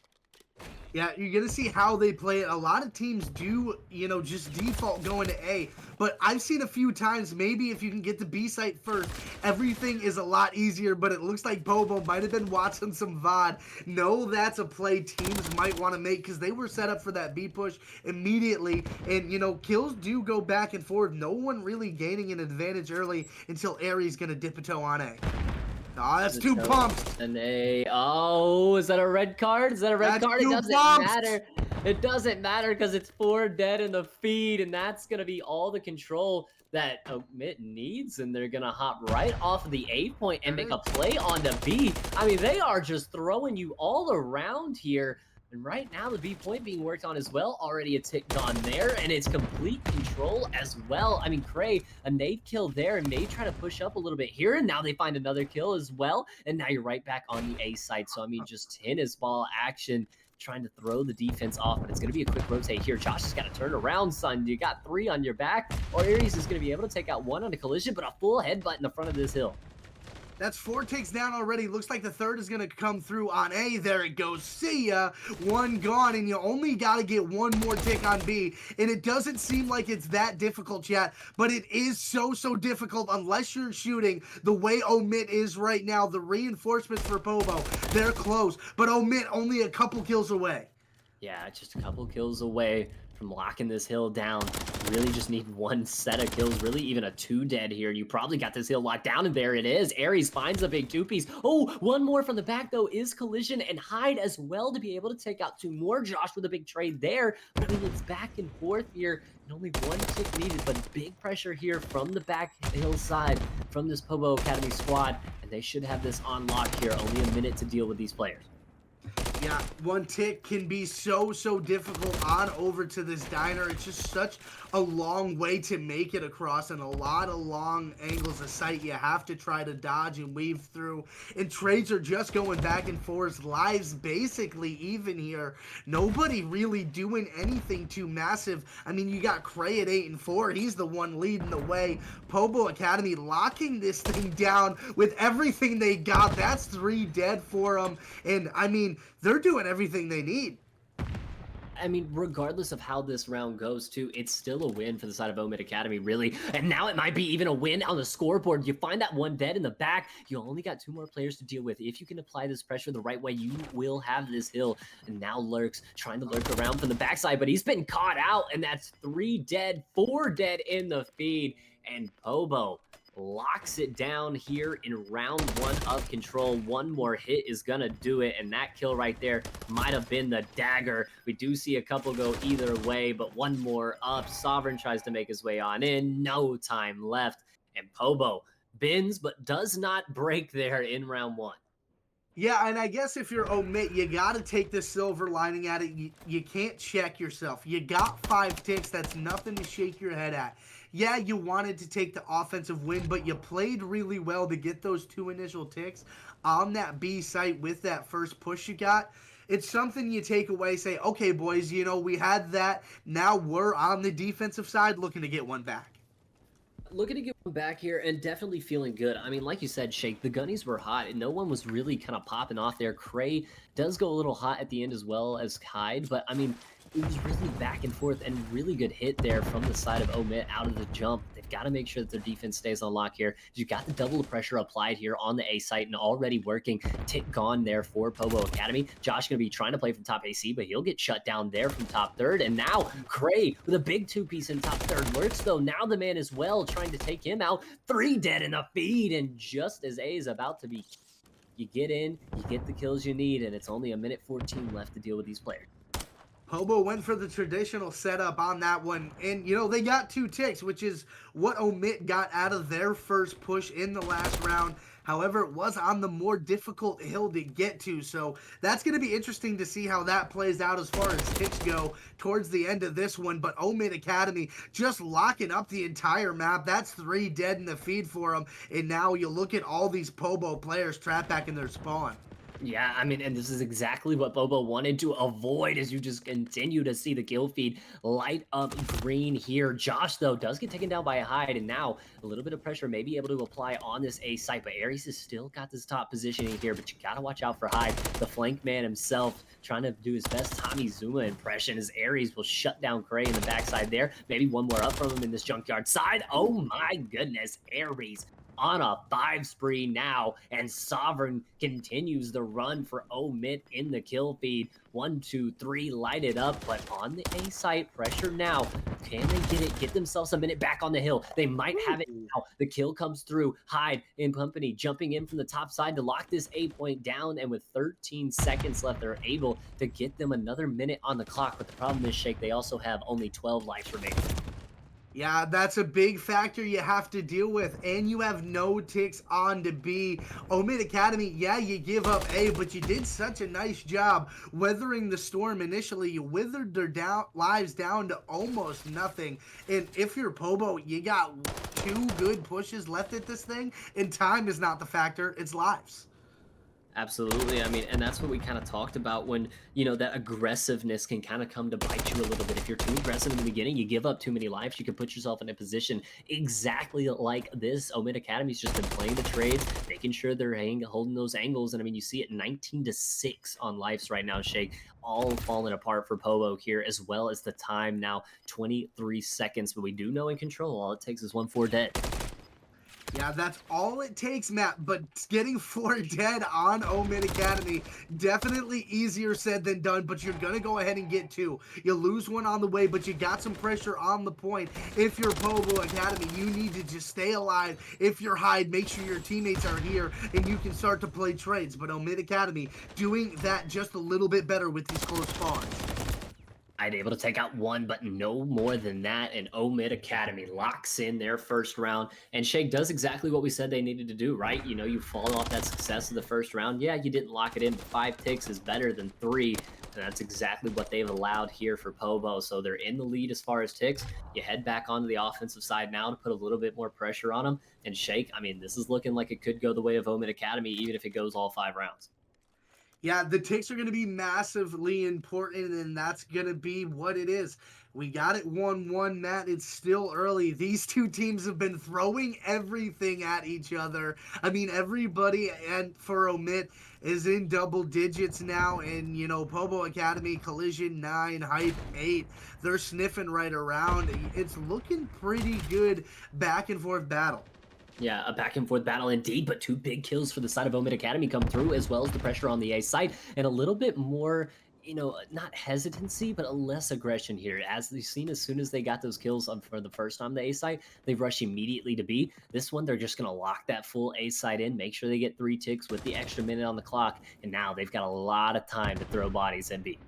Yeah, you're going to see how they play it. A lot of teams do, just default going to A. But I've seen a few times, maybe if you can get the B site first, everything is a lot easier. But it looks like Pobo might have been watching some VOD. No, that's a play teams might want to make, because they were set up for that B push immediately. And, kills do go back and forth. No one really gaining an advantage early until Aries going to dip a toe on A. Oh, that's two pumps. And is that a red card? Is that a red card? It doesn't matter. It doesn't matter, because it's 4 dead in the feed, and that's going to be all the control that OMiT needs, and they're going to hop right off of the A point and make a play on the B. I mean, they are just throwing you all around here. And right now, the B point being worked on as well. Already a tick gone there, and it's complete control as well. I mean, Cray, a nade kill there, and may try to push up a little bit here, and now they find another kill as well. And now you're right back on the A site. So, I mean, just tennis ball action, trying to throw the defense off, but it's going to be a quick rotate here. Josh has got to turn around, son. You got 3 on your back, or Aries is going to be able to take out 1 on a collision, but a full headbutt in the front of this hill. That's 4 takes down already. Looks like the third is going to come through on A. There it goes. See ya. 1 gone, and you only got to get 1 more tick on B. And it doesn't seem like it's that difficult yet, but it is so difficult unless you're shooting the way OMiT is right now. The reinforcements for Pobo, they're close, but OMiT only a couple kills away. Yeah, just a couple kills away from locking this hill down. Really just need 1 set of kills, really even a 2 dead here. You probably got this hill locked down, and there it is. Aries finds a big 2-piece. Oh, 1 more from the back, though, is Collision and Hyde as well to be able to take out 2 more. Josh with a big trade there. But I mean, it's back and forth here, and only 1 tick needed, but big pressure here from the back hillside from this Pobo Academy squad, and they should have this on lock here. Only a minute to deal with these players. Yeah, 1 tick can be so difficult on over to this diner. It's just such a long way to make it across, and a lot of long angles of sight you have to try to dodge and weave through. And trades are just going back and forth. Lives basically even here. Nobody really doing anything too massive. I mean, you got Cray at 8 and 4. He's the one leading the way. Pobo Academy locking this thing down with everything they got. That's 3 dead for them. And I mean, they're doing everything they need. I mean, regardless of how this round goes, too, it's still a win for the side of OMiT Academy, really. And now it might be even a win on the scoreboard. You find that 1 dead in the back. You only got 2 more players to deal with. If you can apply this pressure the right way, you will have this hill. And now Lurks trying to lurk around from the backside, but he's been caught out. And that's 3 dead, 4 dead in the feed. And Pobo locks it down here in round 1 of control. 1 more hit is gonna do it, and that kill right there might have been the dagger. We do see a couple go either way, but 1 more up. Sovereign tries to make his way on in. No time left, and Pobo bends but does not break there in round 1. Yeah, and I guess if you're OMiT, you got to take the silver lining at it. You can't check yourself. You got 5 ticks. That's nothing to shake your head at. Yeah, you wanted to take the offensive win, but you played really well to get those 2 initial ticks on that B site with that first push you got. It's something you take away, say, okay, boys, you know, we had that. Now we're on the defensive side looking to get 1 back. Looking to get 1 back here and definitely feeling good. I mean, like you said, Shake, the gunnies were hot and no one was really kind of popping off there. Cray does go a little hot at the end as well as Hyde, but I mean, it was really back and forth and really good hit there from the side of OMiT out of the jump. They've got to make sure that their defense stays on lock here. You got the double pressure applied here on the A site and already working. Tick gone there for Pobo Academy. Josh going to be trying to play from top AC, but he'll get shut down there from top third. And now Cray with a big 2-piece in top third. Lurks though, now the man as well, trying to take him out. 3 dead in the feed, and just as A is about to be, you get in, you get the kills you need, and it's only a minute 14 left to deal with these players. Pobo went for the traditional setup on that one, and you know, they got 2 ticks, which is what OMiT got out of their first push in the last round. However, it was on the more difficult hill to get to, so that's going to be interesting to see how that plays out as far as ticks go towards the end of this one. But OMiT Academy just locking up the entire map. That's 3 dead in the feed for them, and now you look at all these Pobo players trapped back in their spawn. Yeah, I mean, and this is exactly what Pobo wanted to avoid as you just continue to see the kill feed light up green here. Josh, though, does get taken down by a Hyde, and now a little bit of pressure may be able to apply on this A site, but Aries has still got this top positioning here, but you gotta watch out for Hyde, the flank man himself, trying to do his best Tommy Zuma impression as Aries will shut down Cray in the backside there. Maybe 1 more up from him in this junkyard side. Oh my goodness, Aries on a 5 spree now, and Sovereign continues the run for OMiT in the kill feed. 1, 2, 3 light it up, but on the A site, pressure now. Can they get it? Get themselves a minute back on the hill. They might have it now. The kill comes through. Hyde and company jumping in from the top side to lock this A point down, and with 13 seconds left, they're able to get them another minute on the clock. But the problem is, Shake, they also have only 12 lives remaining. Yeah, that's a big factor you have to deal with, and you have no ticks on to B. OMiT Academy, yeah, you give up A, but you did such a nice job weathering the storm initially. You withered their lives down to almost nothing, and if you're Pobo, you got 2 good pushes left at this thing, and time is not the factor, it's lives. Absolutely. I mean, and that's what we kind of talked about when, that aggressiveness can kind of come to bite you a little bit. If you're too aggressive in the beginning, you give up too many lives, you can put yourself in a position exactly like this. OMiT Academy's just been playing the trades, making sure they're holding those angles. And I mean, you see it 19-6 on lives right now, Shake, all falling apart for Pobo here, as well as the time now, 23 seconds. But we do know in control, all it takes is 1-4 dead. Yeah, that's all it takes, Matt. But getting 4 dead on OMiT Academy, definitely easier said than done, but you're going to go ahead and get 2. You lose 1 on the way, but you got some pressure on the point. If you're Pobo Academy, you need to just stay alive. If you're Hyde, make sure your teammates are here, and you can start to play trades. But OMiT Academy doing that just a little bit better with these close spawns. I'd able to take out 1, but no more than that. And OMiT Academy locks in their first round. And Shake does exactly what we said they needed to do, right? You fall off that success of the first round. Yeah, you didn't lock it in, but 5 ticks is better than 3. And that's exactly what they've allowed here for Pobo. So they're in the lead as far as ticks. You head back onto the offensive side now to put a little bit more pressure on them. And Shake, I mean, this is looking like it could go the way of OMiT Academy, even if it goes all 5 rounds. Yeah, the ticks are going to be massively important, and that's going to be what it is. We got it 1-1, Matt. It's still early. These 2 teams have been throwing everything at each other. I mean, everybody, and for OMiT, is in double digits now. And, Pobo Academy, Collision 9, Hype 8. They're sniffing right around. It's looking pretty good back and forth battle. Yeah, a back and forth battle indeed, but 2 big kills for the side of OMiT Academy come through, as well as the pressure on the A side, and a little bit more, not hesitancy, but a less aggression here. As we've seen, as soon as they got those kills for the first time, the A side, they rush immediately to B. This one, they're just going to lock that full A side in, make sure they get 3 ticks with the extra minute on the clock, and now they've got a lot of time to throw bodies in B.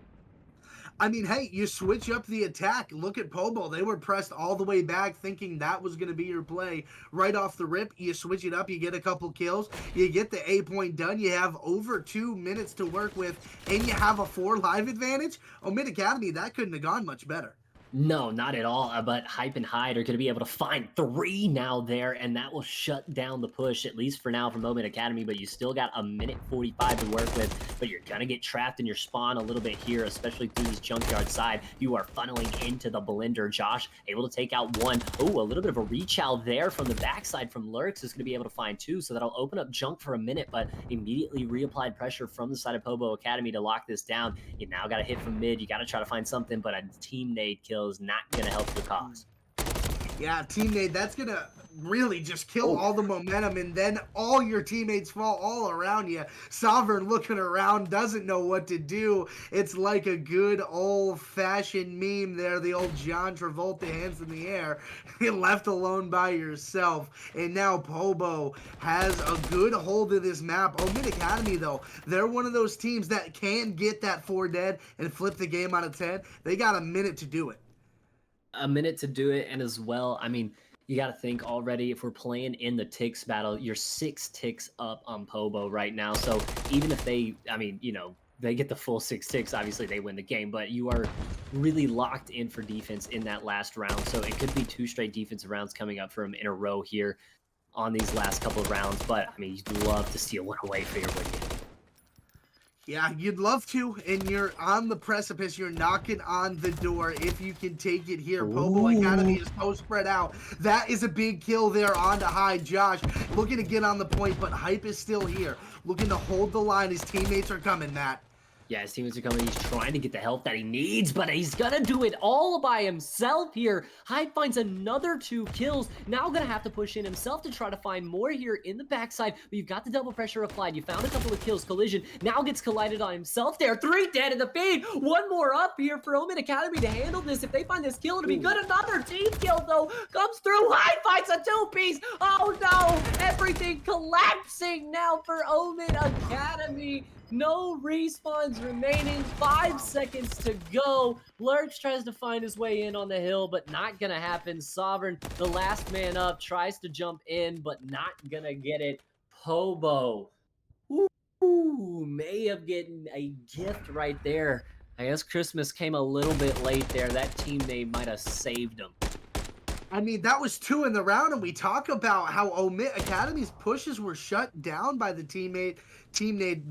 I mean, hey, you switch up the attack. Look at Pobo. They were pressed all the way back thinking that was going to be your play. Right off the rip, you switch it up. You get a couple kills. You get the A point done. You have over 2 minutes to work with, and you have a 4 live advantage. OMiT Academy, that couldn't have gone much better. No, not at all. But Hype and Hyde are going to be able to find 3 now there, and that will shut down the push, at least for now, from OMiT Academy. But you still got a minute 45 to work with. But you're going to get trapped in your spawn a little bit here, especially through this junkyard side. You are funneling into the blender. Josh able to take out 1. Oh, a little bit of a reach out there from the backside from Lurks is going to be able to find 2. So that'll open up junk for a minute, but immediately reapplied pressure from the side of Pobo Academy to lock this down. You now got to hit from mid. You got to try to find something, but a team nade kill is not going to help the cause. Yeah, teammate, that's going to really just kill all the momentum, and then all your teammates fall all around you. Sovereign looking around, doesn't know what to do. It's like a good old-fashioned meme there, the old John Travolta hands in the air. You're left alone by yourself, and now Pobo has a good hold of this map. OMiT Academy, though, they're one of those teams that can get that 4 dead and flip the game on its head. They got a minute to do it. A minute to do it, and as well, I mean, you got to think already, if we're playing in the ticks battle, you're 6 ticks up on Pobo right now. So even if they, I mean, they get the full 6 ticks, obviously they win the game, but you are really locked in for defense in that last round. So it could be 2 straight defensive rounds coming up for him in a row here on these last couple of rounds. But I mean, you'd love to steal 1 away for your win. Yeah, you'd love to, and you're on the precipice. You're knocking on the door if you can take it here. Pobo Academy is so spread out. That is a big kill there on to Hyde. Josh looking to get on the point, but Hype is still here. Looking to hold the line. His teammates are coming, Matt. Yeah, his teammates are coming. He's trying to get the help that he needs, but he's gonna do it all by himself here. Hyde finds another 2 kills. Now gonna have to push in himself to try to find more here in the backside. But you've got the double pressure applied. You found a couple of kills. Collision now gets collided on himself there. 3 dead in the feed. 1 more up here for OMiT Academy to handle this. If they find this kill, it'll be good. Another team kill, though, comes through. Hyde finds a 2-piece. Oh, no. Everything collapsing now for OMiT Academy. No respawns remaining. 5 seconds to go. Lurch tries to find his way in on the hill, but not gonna happen. Sovereign, the last man up, tries to jump in, but not gonna get it. Pobo. Ooh, may have gotten a gift right there. I guess Christmas came a little bit late there. That teammate might have saved him. I mean, that was 2 in the round, and we talk about how OMiT Academy's pushes were shut down by the teammate.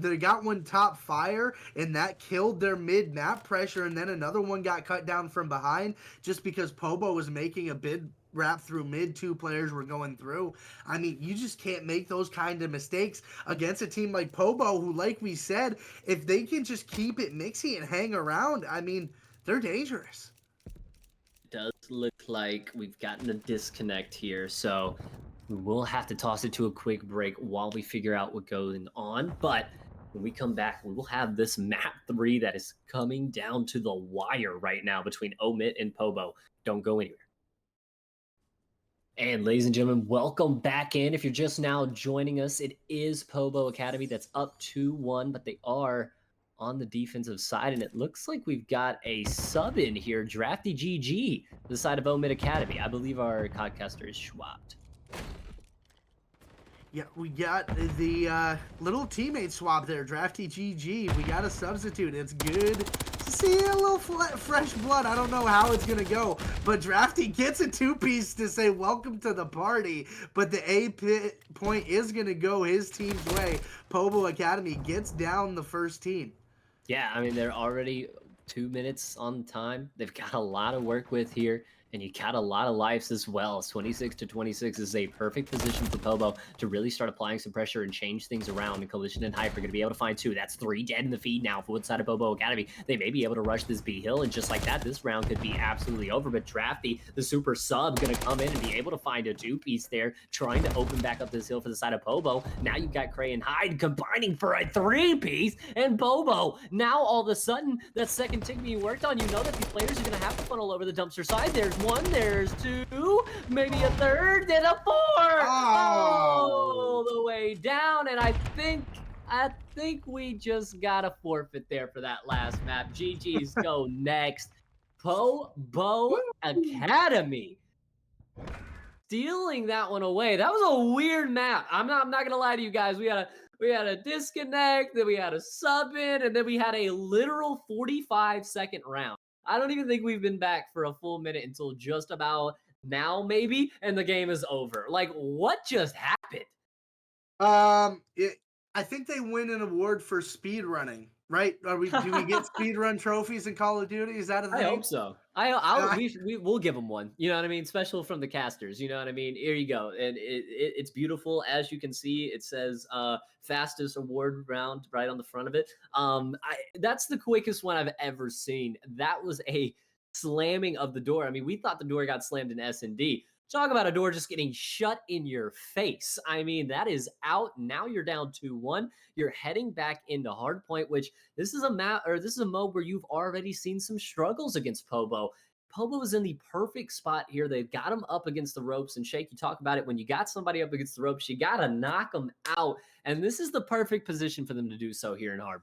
They got one top fire, and that killed their mid map pressure, and then another one got cut down from behind just because Pobo was making a bid wrap through mid. 2 players were going through. I mean, you just can't make those kind of mistakes against a team like Pobo, who, like we said, if they can just keep it mixy and hang around, I mean, they're dangerous. Does look like we've gotten a disconnect here, so we'll have to toss it to a quick break while we figure out what's going on. But when we come back, we will have this map 3 that is coming down to the wire right now between OMiT and Pobo. Don't go anywhere. And ladies and gentlemen, welcome back in. If you're just now joining us, it is Pobo Academy that's up 2-1, but they are on the defensive side, and it looks like we've got a sub in here, Drafty GG, the side of OMiT Academy. I believe our podcaster is swapped. Yeah, we got the little teammate swap there, Drafty GG. We got a substitute. It's good to see a little fresh blood. I don't know how it's going to go, but Drafty gets a 2-piece to say welcome to the party, but the A point is going to go his team's way. Pobo Academy gets down the first team. Yeah, I mean, they're already 2 minutes on time. They've got a lot of work with here, and you got a lot of lives as well. 26-26 is a perfect position for Pobo to really start applying some pressure and change things around. And Collision and Hype are going to be able to find 2. That's 3 dead in the feed now for side of Pobo Academy. They may be able to rush this B hill, and just like that, this round could be absolutely over. But Drafty, the super sub, going to come in and be able to find a 2-piece there, trying to open back up this hill for the side of Pobo. Now you've got Cray and Hyde combining for a 3-piece, and Pobo, now all of a sudden, that second tick being worked on, you know that these players are going to have to funnel over the dumpster side. There's 1, there's 2, maybe a 3rd, then a 4. All the way down, and I think we just got a forfeit there for that last map. GG's go next. Pobo Academy stealing that one away. That was a weird map. I'm not gonna lie to you guys. We had a disconnect, then we had a sub in, and then we had a literal 45-second round. I don't even think we've been back for a full minute until just about now, maybe, and the game is over. Like, what just happened? I think they win an award for speed running, right? Do we get speed run trophies in Call of Duty? Is that a thing? I hope so. We'll give them one. You know what I mean? Special from the casters. You know what I mean? Here you go. And it's beautiful. As you can see, it says fastest award round right on the front of it. That's the quickest one I've ever seen. That was a slamming of the door. I mean, we thought the door got slammed in S&D. Talk about a door just getting shut in your face. I mean, that is out. Now you're down 2-1. You're heading back into Hardpoint, which this is a map, or this is a mode where you've already seen some struggles against Pobo. Pobo is in the perfect spot here. They've got him up against the ropes. And Shake, you talk about it. When you got somebody up against the ropes, you got to knock them out. And this is the perfect position for them to do so here in Hardpoint.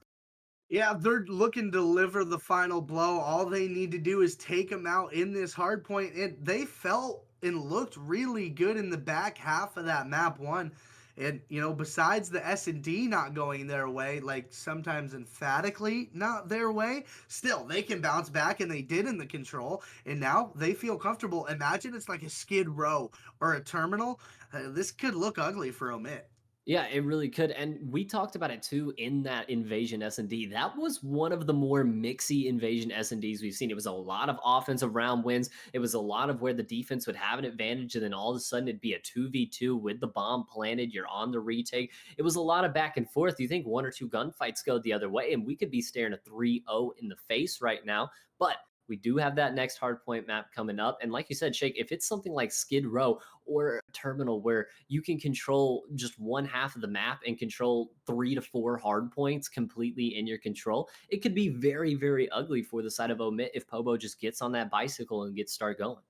Yeah, they're looking to deliver the final blow. All they need to do is take them out in this hard point. And they felt and looked really good in the back half of that map 1. And, you know, besides the S&D not going their way, like sometimes emphatically not their way, still, they can bounce back, and they did in the control. And now they feel comfortable. Imagine it's like a Skid Row or a Terminal. This could look ugly for OMiT. Yeah, it really could. And we talked about it too in that Invasion S&D. That was one of the more mixy Invasion S&Ds we've seen. It was a lot of offensive round wins. It was a lot of where the defense would have an advantage, and then all of a sudden it'd be a 2v2 with the bomb planted. You're on the retake. It was a lot of back and forth. You think 1 or 2 gunfights go the other way, and we could be staring a 3-0 in the face right now. But we do have that next hardpoint map coming up. And like you said, Shake, if it's something like Skid Row or Terminal where you can control just one half of the map and control 3 to 4 hardpoints completely in your control, it could be very, very ugly for the side of OMiT if Pobo just gets on that bicycle and gets start going.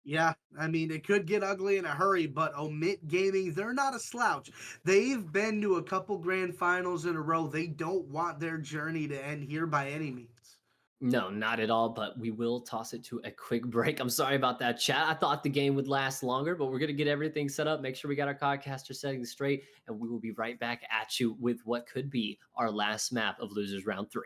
Yeah, I mean, it could get ugly in a hurry, but OMiT Gaming, they're not a slouch. They've been to a couple grand finals in a row. They don't want their journey to end here by any means. No, not at all, but we will toss it to a quick break. I'm sorry about that, chat. I thought the game would last longer, but we're going to get everything set up, make sure we got our podcaster settings straight, and we will be right back at you with what could be our last map of Losers Round 3.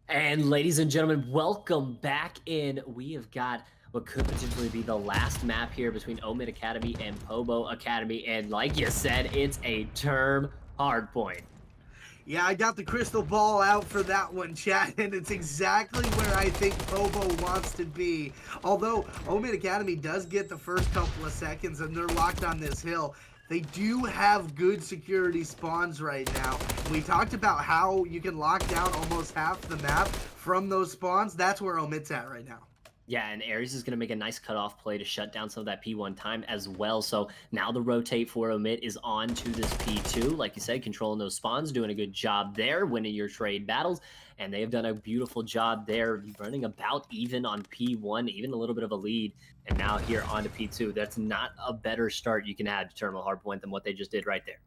And ladies and gentlemen, welcome back in. We have got what could potentially be the last map here between OMiT Academy and Pobo Academy. And like you said, it's a term hardpoint. Yeah, I got the crystal ball out for that one, chat, and it's exactly where I think Pobo wants to be. Although OMiT Academy does get the first couple of seconds and they're locked on this hill, they do have good security spawns right now. We talked about how you can lock down almost half the map from those spawns. That's where OMIT's at right now. Yeah, and Aries is going to make a nice cutoff play to shut down some of that P1 time as well. So now the rotate for OMiT is on to this P2. Like you said, controlling those spawns, doing a good job there, winning your trade battles. And they have done a beautiful job there, running about even on P1, even a little bit of a lead. And now here on to P2. That's not a better start you can add to Terminal Hardpoint than what they just did right there.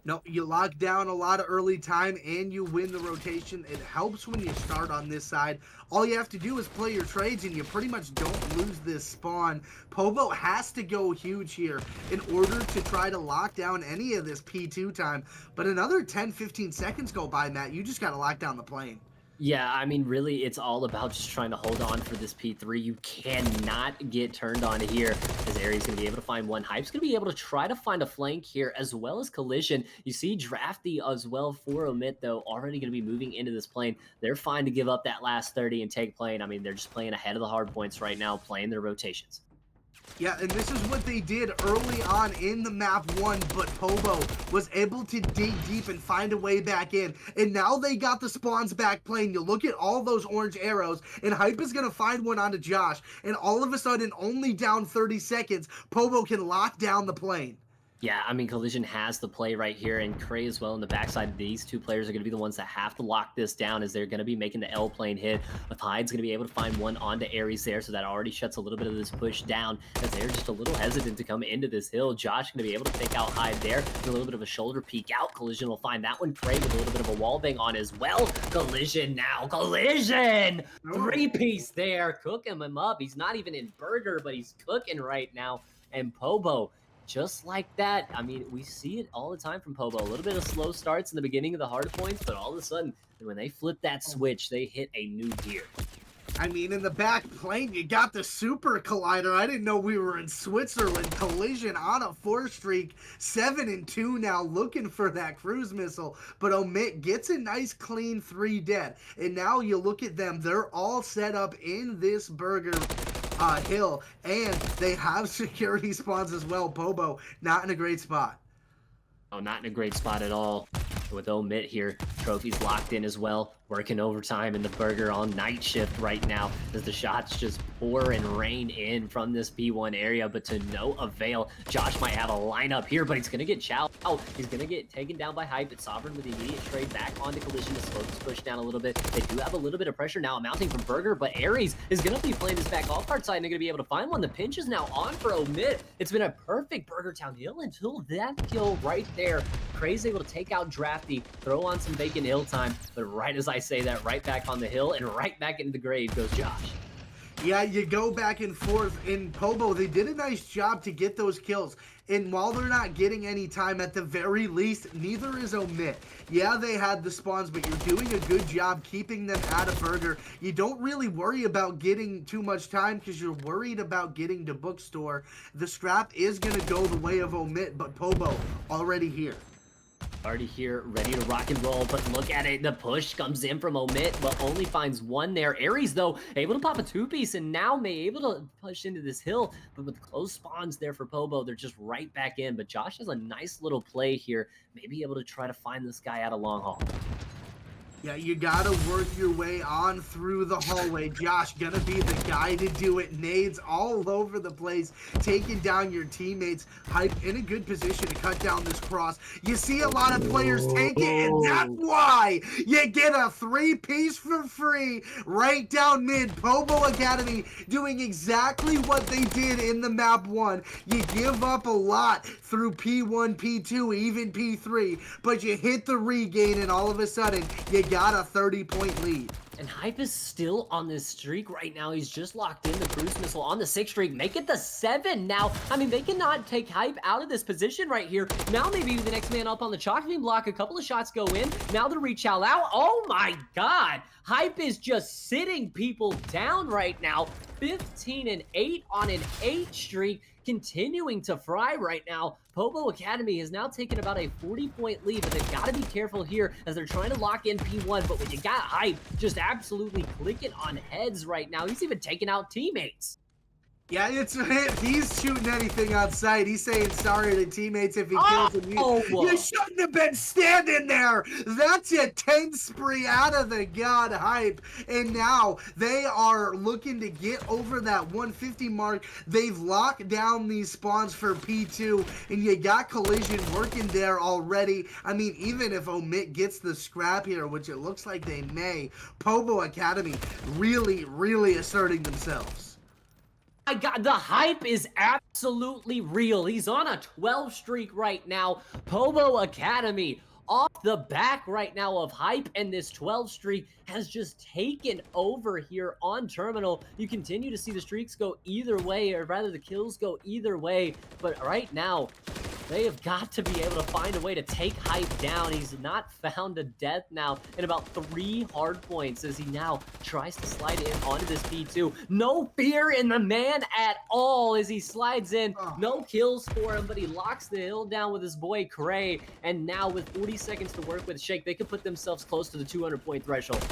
No, you lock down a lot of early time and you win the rotation. It helps when you start on this side. All you have to do is play your trades and you pretty much don't lose this spawn. Pobo has to go huge here in order to try to lock down any of this P2 time. But another 10-15 seconds go by, Matt. You just got to lock down the plane. Yeah, I mean, really, it's all about just trying to hold on for this P3. You cannot get turned on here, as Aries going to be able to find one. Hype's going to be able to try to find a flank here, as well as Collision. You see Drafty as well for OMiT, though, already going to be moving into this plane. They're fine to give up that last 30 and take plane. I mean, they're just playing ahead of the hard points right now, playing their rotations. Yeah, and this is what they did early on in the map 1, but Pobo was able to dig deep and find a way back in. And now they got the spawns back playing. You look at all those orange arrows, and Hype is going to find one onto Josh. And all of a sudden, only down 30 seconds, Pobo can lock down the plane. Yeah, I mean, Collision has the play right here, and Cray as well on the backside. These two players are going to be the ones that have to lock this down, as they're going to be making the L plane hit. But Hyde's going to be able to find one onto Aries there, so that already shuts a little bit of this push down, as they're just a little hesitant to come into this hill. Josh going to be able to take out Hyde there, and a little bit of a shoulder peek out. Collision will find that one. Cray with a little bit of a wall bang on as well. Collision now. Collision! Three-piece there, cooking him up. He's not even in burger, but he's cooking right now. And Pobo, just like that. I mean, we see it all the time from Pobo. A little bit of slow starts in the beginning of the hard points, but all of a sudden, when they flip that switch, they hit a new gear. I mean, in the back plane, you got the Super Collider. I didn't know we were in Switzerland. Collision on a 4 streak, 7-2 now, looking for that cruise missile. But OMiT gets a nice clean 3 dead. And now you look at them, they're all set up in this burger hill, and they have security spawns as well. Pobo not in a great spot. Oh, not in a great spot at all. With OMiT here, trophies locked in as well, working overtime in the burger on night shift right now, as the shots just pour and rain in from this P1 area, but to no avail. Josh might have a lineup here, but he's going to get chowed out. He's going to get taken down by Hype. It's Sovereign with the immediate trade back onto Collision to slow this push down a little bit. They do have a little bit of pressure now mounting from Burger, but Aries is going to be playing this back off card side, and they're going to be able to find one. The pinch is now on for OMiT. It's been a perfect Burger Town hill until that kill right there. Cray's able to take out Drafty, throw on some vacant hill time, but right as I say that, right back on the hill and right back into the grave goes Josh. Yeah, you go back and forth. In Pobo, they did a nice job to get those kills. And while they're not getting any time, at the very least, neither is OMiT. Yeah, they had the spawns, but you're doing a good job keeping them at a burger. You don't really worry about getting too much time because you're worried about getting to bookstore. The scrap is going to go the way of OMiT, but Pobo already here. Already here, ready to rock and roll, but look at it. The push comes in from OMiT, but only finds one there. Aries, though, able to pop a two-piece, and now may able to push into this hill, but with close spawns there for Pobo, they're just right back in. But Josh has a nice little play here, maybe able to try to find this guy out a long haul. Yeah, you gotta work your way on through the hallway. Josh gonna be the guy to do it. Nades all over the place, taking down your teammates. Hype in a good position to cut down this cross. You see a lot of players take it, and that's why you get a 3-piece for free right down mid. Pobo Academy doing exactly what they did in the map 1. You give up a lot through P1, P2, even P3, but you hit the regain, and all of a sudden, you got a 30-point lead. And Hype is still on this streak right now. He's just locked in the cruise missile on the 6th streak. Make it the 7 now. I mean, they cannot take Hype out of this position right here. Now maybe the next man up on the chalk beam block. A couple of shots go in. Now the reach out. Oh my God. Hype is just sitting people down right now. 15-8 on an 8 streak. Continuing to fry right now. Pobo Academy has now taken about a 40-point lead, but they've got to be careful here as they're trying to lock in P1. But when you got Hype just absolutely clicking on heads right now, he's even taking out teammates. Yeah, he's shooting anything on sight. He's saying sorry to teammates if he kills them. You shouldn't have been standing there. That's a 10 spree out of the god Hype. And now they are looking to get over that 150 mark. They've locked down these spawns for P2, and you got Collision working there already. I mean, even if OMiT gets the scrap here, which it looks like they may, Pobo Academy really asserting themselves. My God, the Hype is absolutely real. He's on a 12 streak right now. Pobo Academy off the back right now of Hype, and this 12 streak has just taken over here on Terminal. You continue to see the streaks go either way, or rather the kills go either way, but right now they have got to be able to find a way to take Hype down. He's not found a death now in about 3 hard points as he now tries to slide in onto this P2. No fear in the man at all as he slides in. No kills for him, but he locks the hill down with his boy Cray. And now with 40 seconds to work with Shake, they could put themselves close to the 200-point threshold.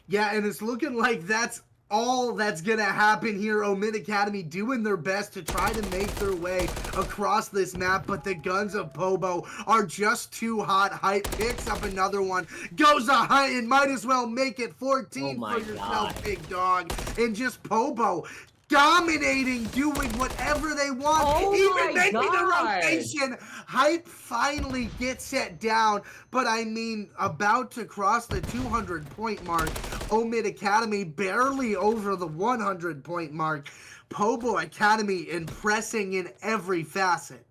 Yeah, and it's looking like that's all that's gonna happen here. OMiT Academy doing their best to try to make their way across this map, but the guns of Pobo are just too hot. Hype picks up another one, goes a high, and might as well make it 14 for yourself, big dog. And just Pobo dominating, doing whatever they want, even making the rotation. Hype finally gets it down, but I mean, about to cross the 200-point mark. OMiT Academy barely over the 100-point mark. Pobo Academy impressing in every facet.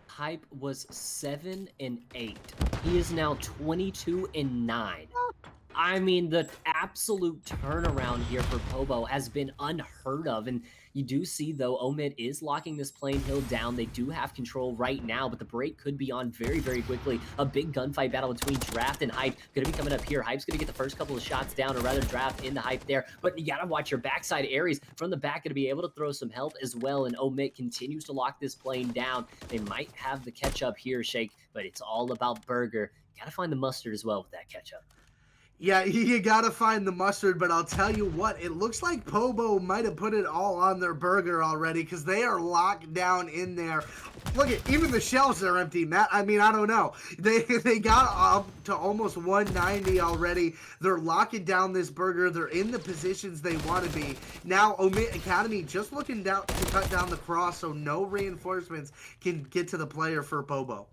Hype was 7-8. He is now 22-9. I mean, the absolute turnaround here for Pobo has been unheard of, and you do see, though, OMiT is locking this plane hill down. They do have control right now, but the break could be on very quickly. A big gunfight battle between Draft and Hype going to be coming up here. Hype's going to get the first couple of shots down, or rather Draft into Hype there, but you got to watch your backside. Aries from the back going to be able to throw some help as well, and OMiT continues to lock this plane down. They might have the catch-up here, Shake, but it's all about Burger. Got to find the mustard as well with that catch-up. Yeah, you gotta find the mustard, but I'll tell you what, it looks like Pobo might have put it all on their burger already, because they are locked down in there. Look at, even the shells are empty, Matt. I mean, I don't know. They got up to almost 190 already. They're locking down this burger. They're in the positions they want to be. Now, OMiT Academy just looking down to cut down the cross so no reinforcements can get to the player for Pobo.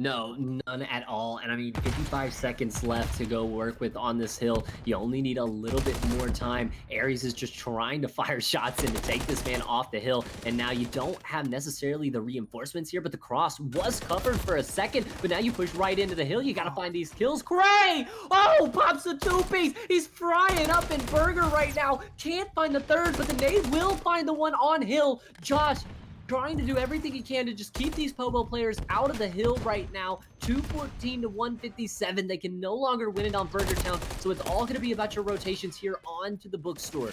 No, none at all. And I mean, 55 seconds left to go work with on this hill. You only need a little bit more time. Aries is just trying to fire shots in to take this man off the hill. And now you don't have necessarily the reinforcements here, but the cross was covered for a second. But now you push right into the hill. You got to find these kills. Cray! Oh, pops the two-piece. He's frying up in Burger right now. Can't find the third, but the nade will find the one on hill. Josh trying to do everything he can to just keep these Pobo players out of the hill right now. 214 to 157. They can no longer win it on Burger Town, so it's all going to be about your rotations here onto the bookstore.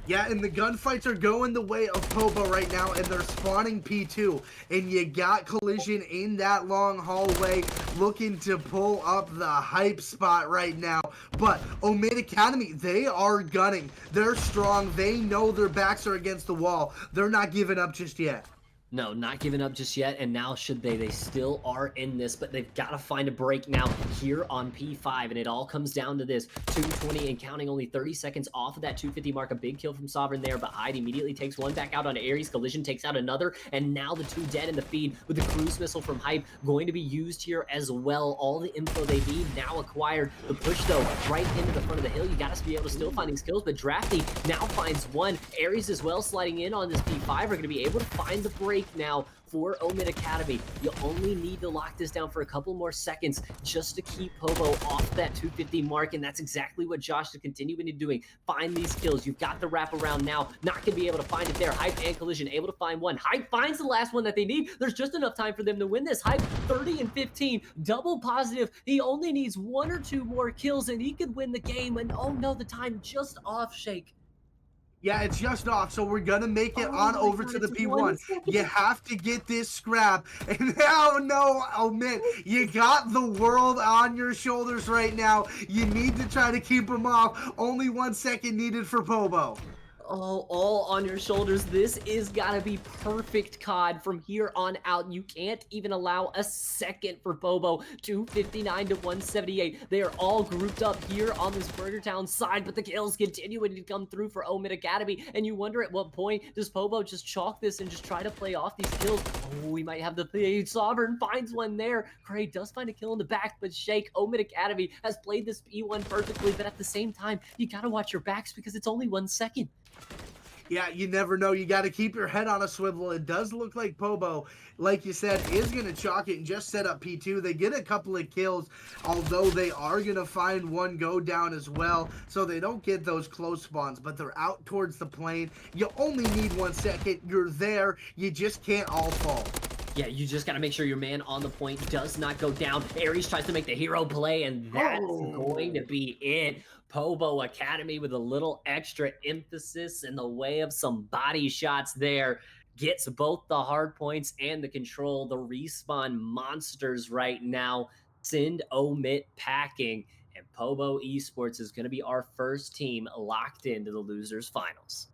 Yeah, and the gunfights are going the way of Pobo right now, and they're spawning P2. And you got Collision in that long hallway looking to pull up the hype spot right now. But OMiT Academy, they are gunning. They're strong. They know their backs are against the wall. They're not giving up just yet. No, not giving up just yet, and now should they? They still are in this, but they've got to find a break now here on P5, and it all comes down to this. 220 and counting, only 30 seconds off of that 250 mark. A big kill from Sovereign there, but Hyde immediately takes one back out on Aries. Collision takes out another, and now the two dead in the feed with the cruise missile from Hype going to be used here as well. All the info they need now acquired. The push, though, right into the front of the hill. You got to be able to still find these kills, but Drafty now finds one. Aries as well sliding in on this P5 are going to be able to find the break now for OMiT Academy. You only need to lock this down for a couple more seconds just to keep Pobo off that 250 mark, and that's exactly what Josh is continuing to doing. Find these kills. You've got the wraparound now. Not going to be able to find it there. Hype and Collision able to find one. Hype finds the last one that they need. There's just enough time for them to win this. Hype 30 and 15, double positive. He only needs one or two more kills, and he could win the game. And oh no, the time just off, Shake. Yeah, it's just off, so we're gonna make it on over to the P1. You have to get this scrap. And now, no, OMiT, you got the world on your shoulders right now. You need to try to keep them off. Only 1 second needed for Pobo. Oh, all on your shoulders. This is gotta be perfect COD from here on out. You can't even allow a second for Pobo. 259 to 178. They are all grouped up here on this Burger Town side, but the kills continuing to come through for OMiT Academy. And you wonder at what point does Pobo just chalk this and just try to play off these kills? Oh, we might have the play. Sovereign finds one there. Cray does find a kill in the back, but Shake, OMiT Academy has played this P1 perfectly, but at the same time, you gotta watch your backs because it's only 1 second. Yeah, you never know. You got to keep your head on a swivel. It does look like Pobo, like you said, is going to chalk it and just set up P2. They get a couple of kills, although they are going to find one go down as well, so they don't get those close spawns, but they're out towards the plane. You only need 1 second. You're there. You just can't all fall. Yeah, you just got to make sure your man on the point does not go down. Aries tries to make the hero play, and that's going to be it. Pobo Academy with a little extra emphasis in the way of some body shots there. Gets both the hard points and the control. The respawn monsters right now send OMiT packing. And Pobo Esports is going to be our first team locked into the losers finals.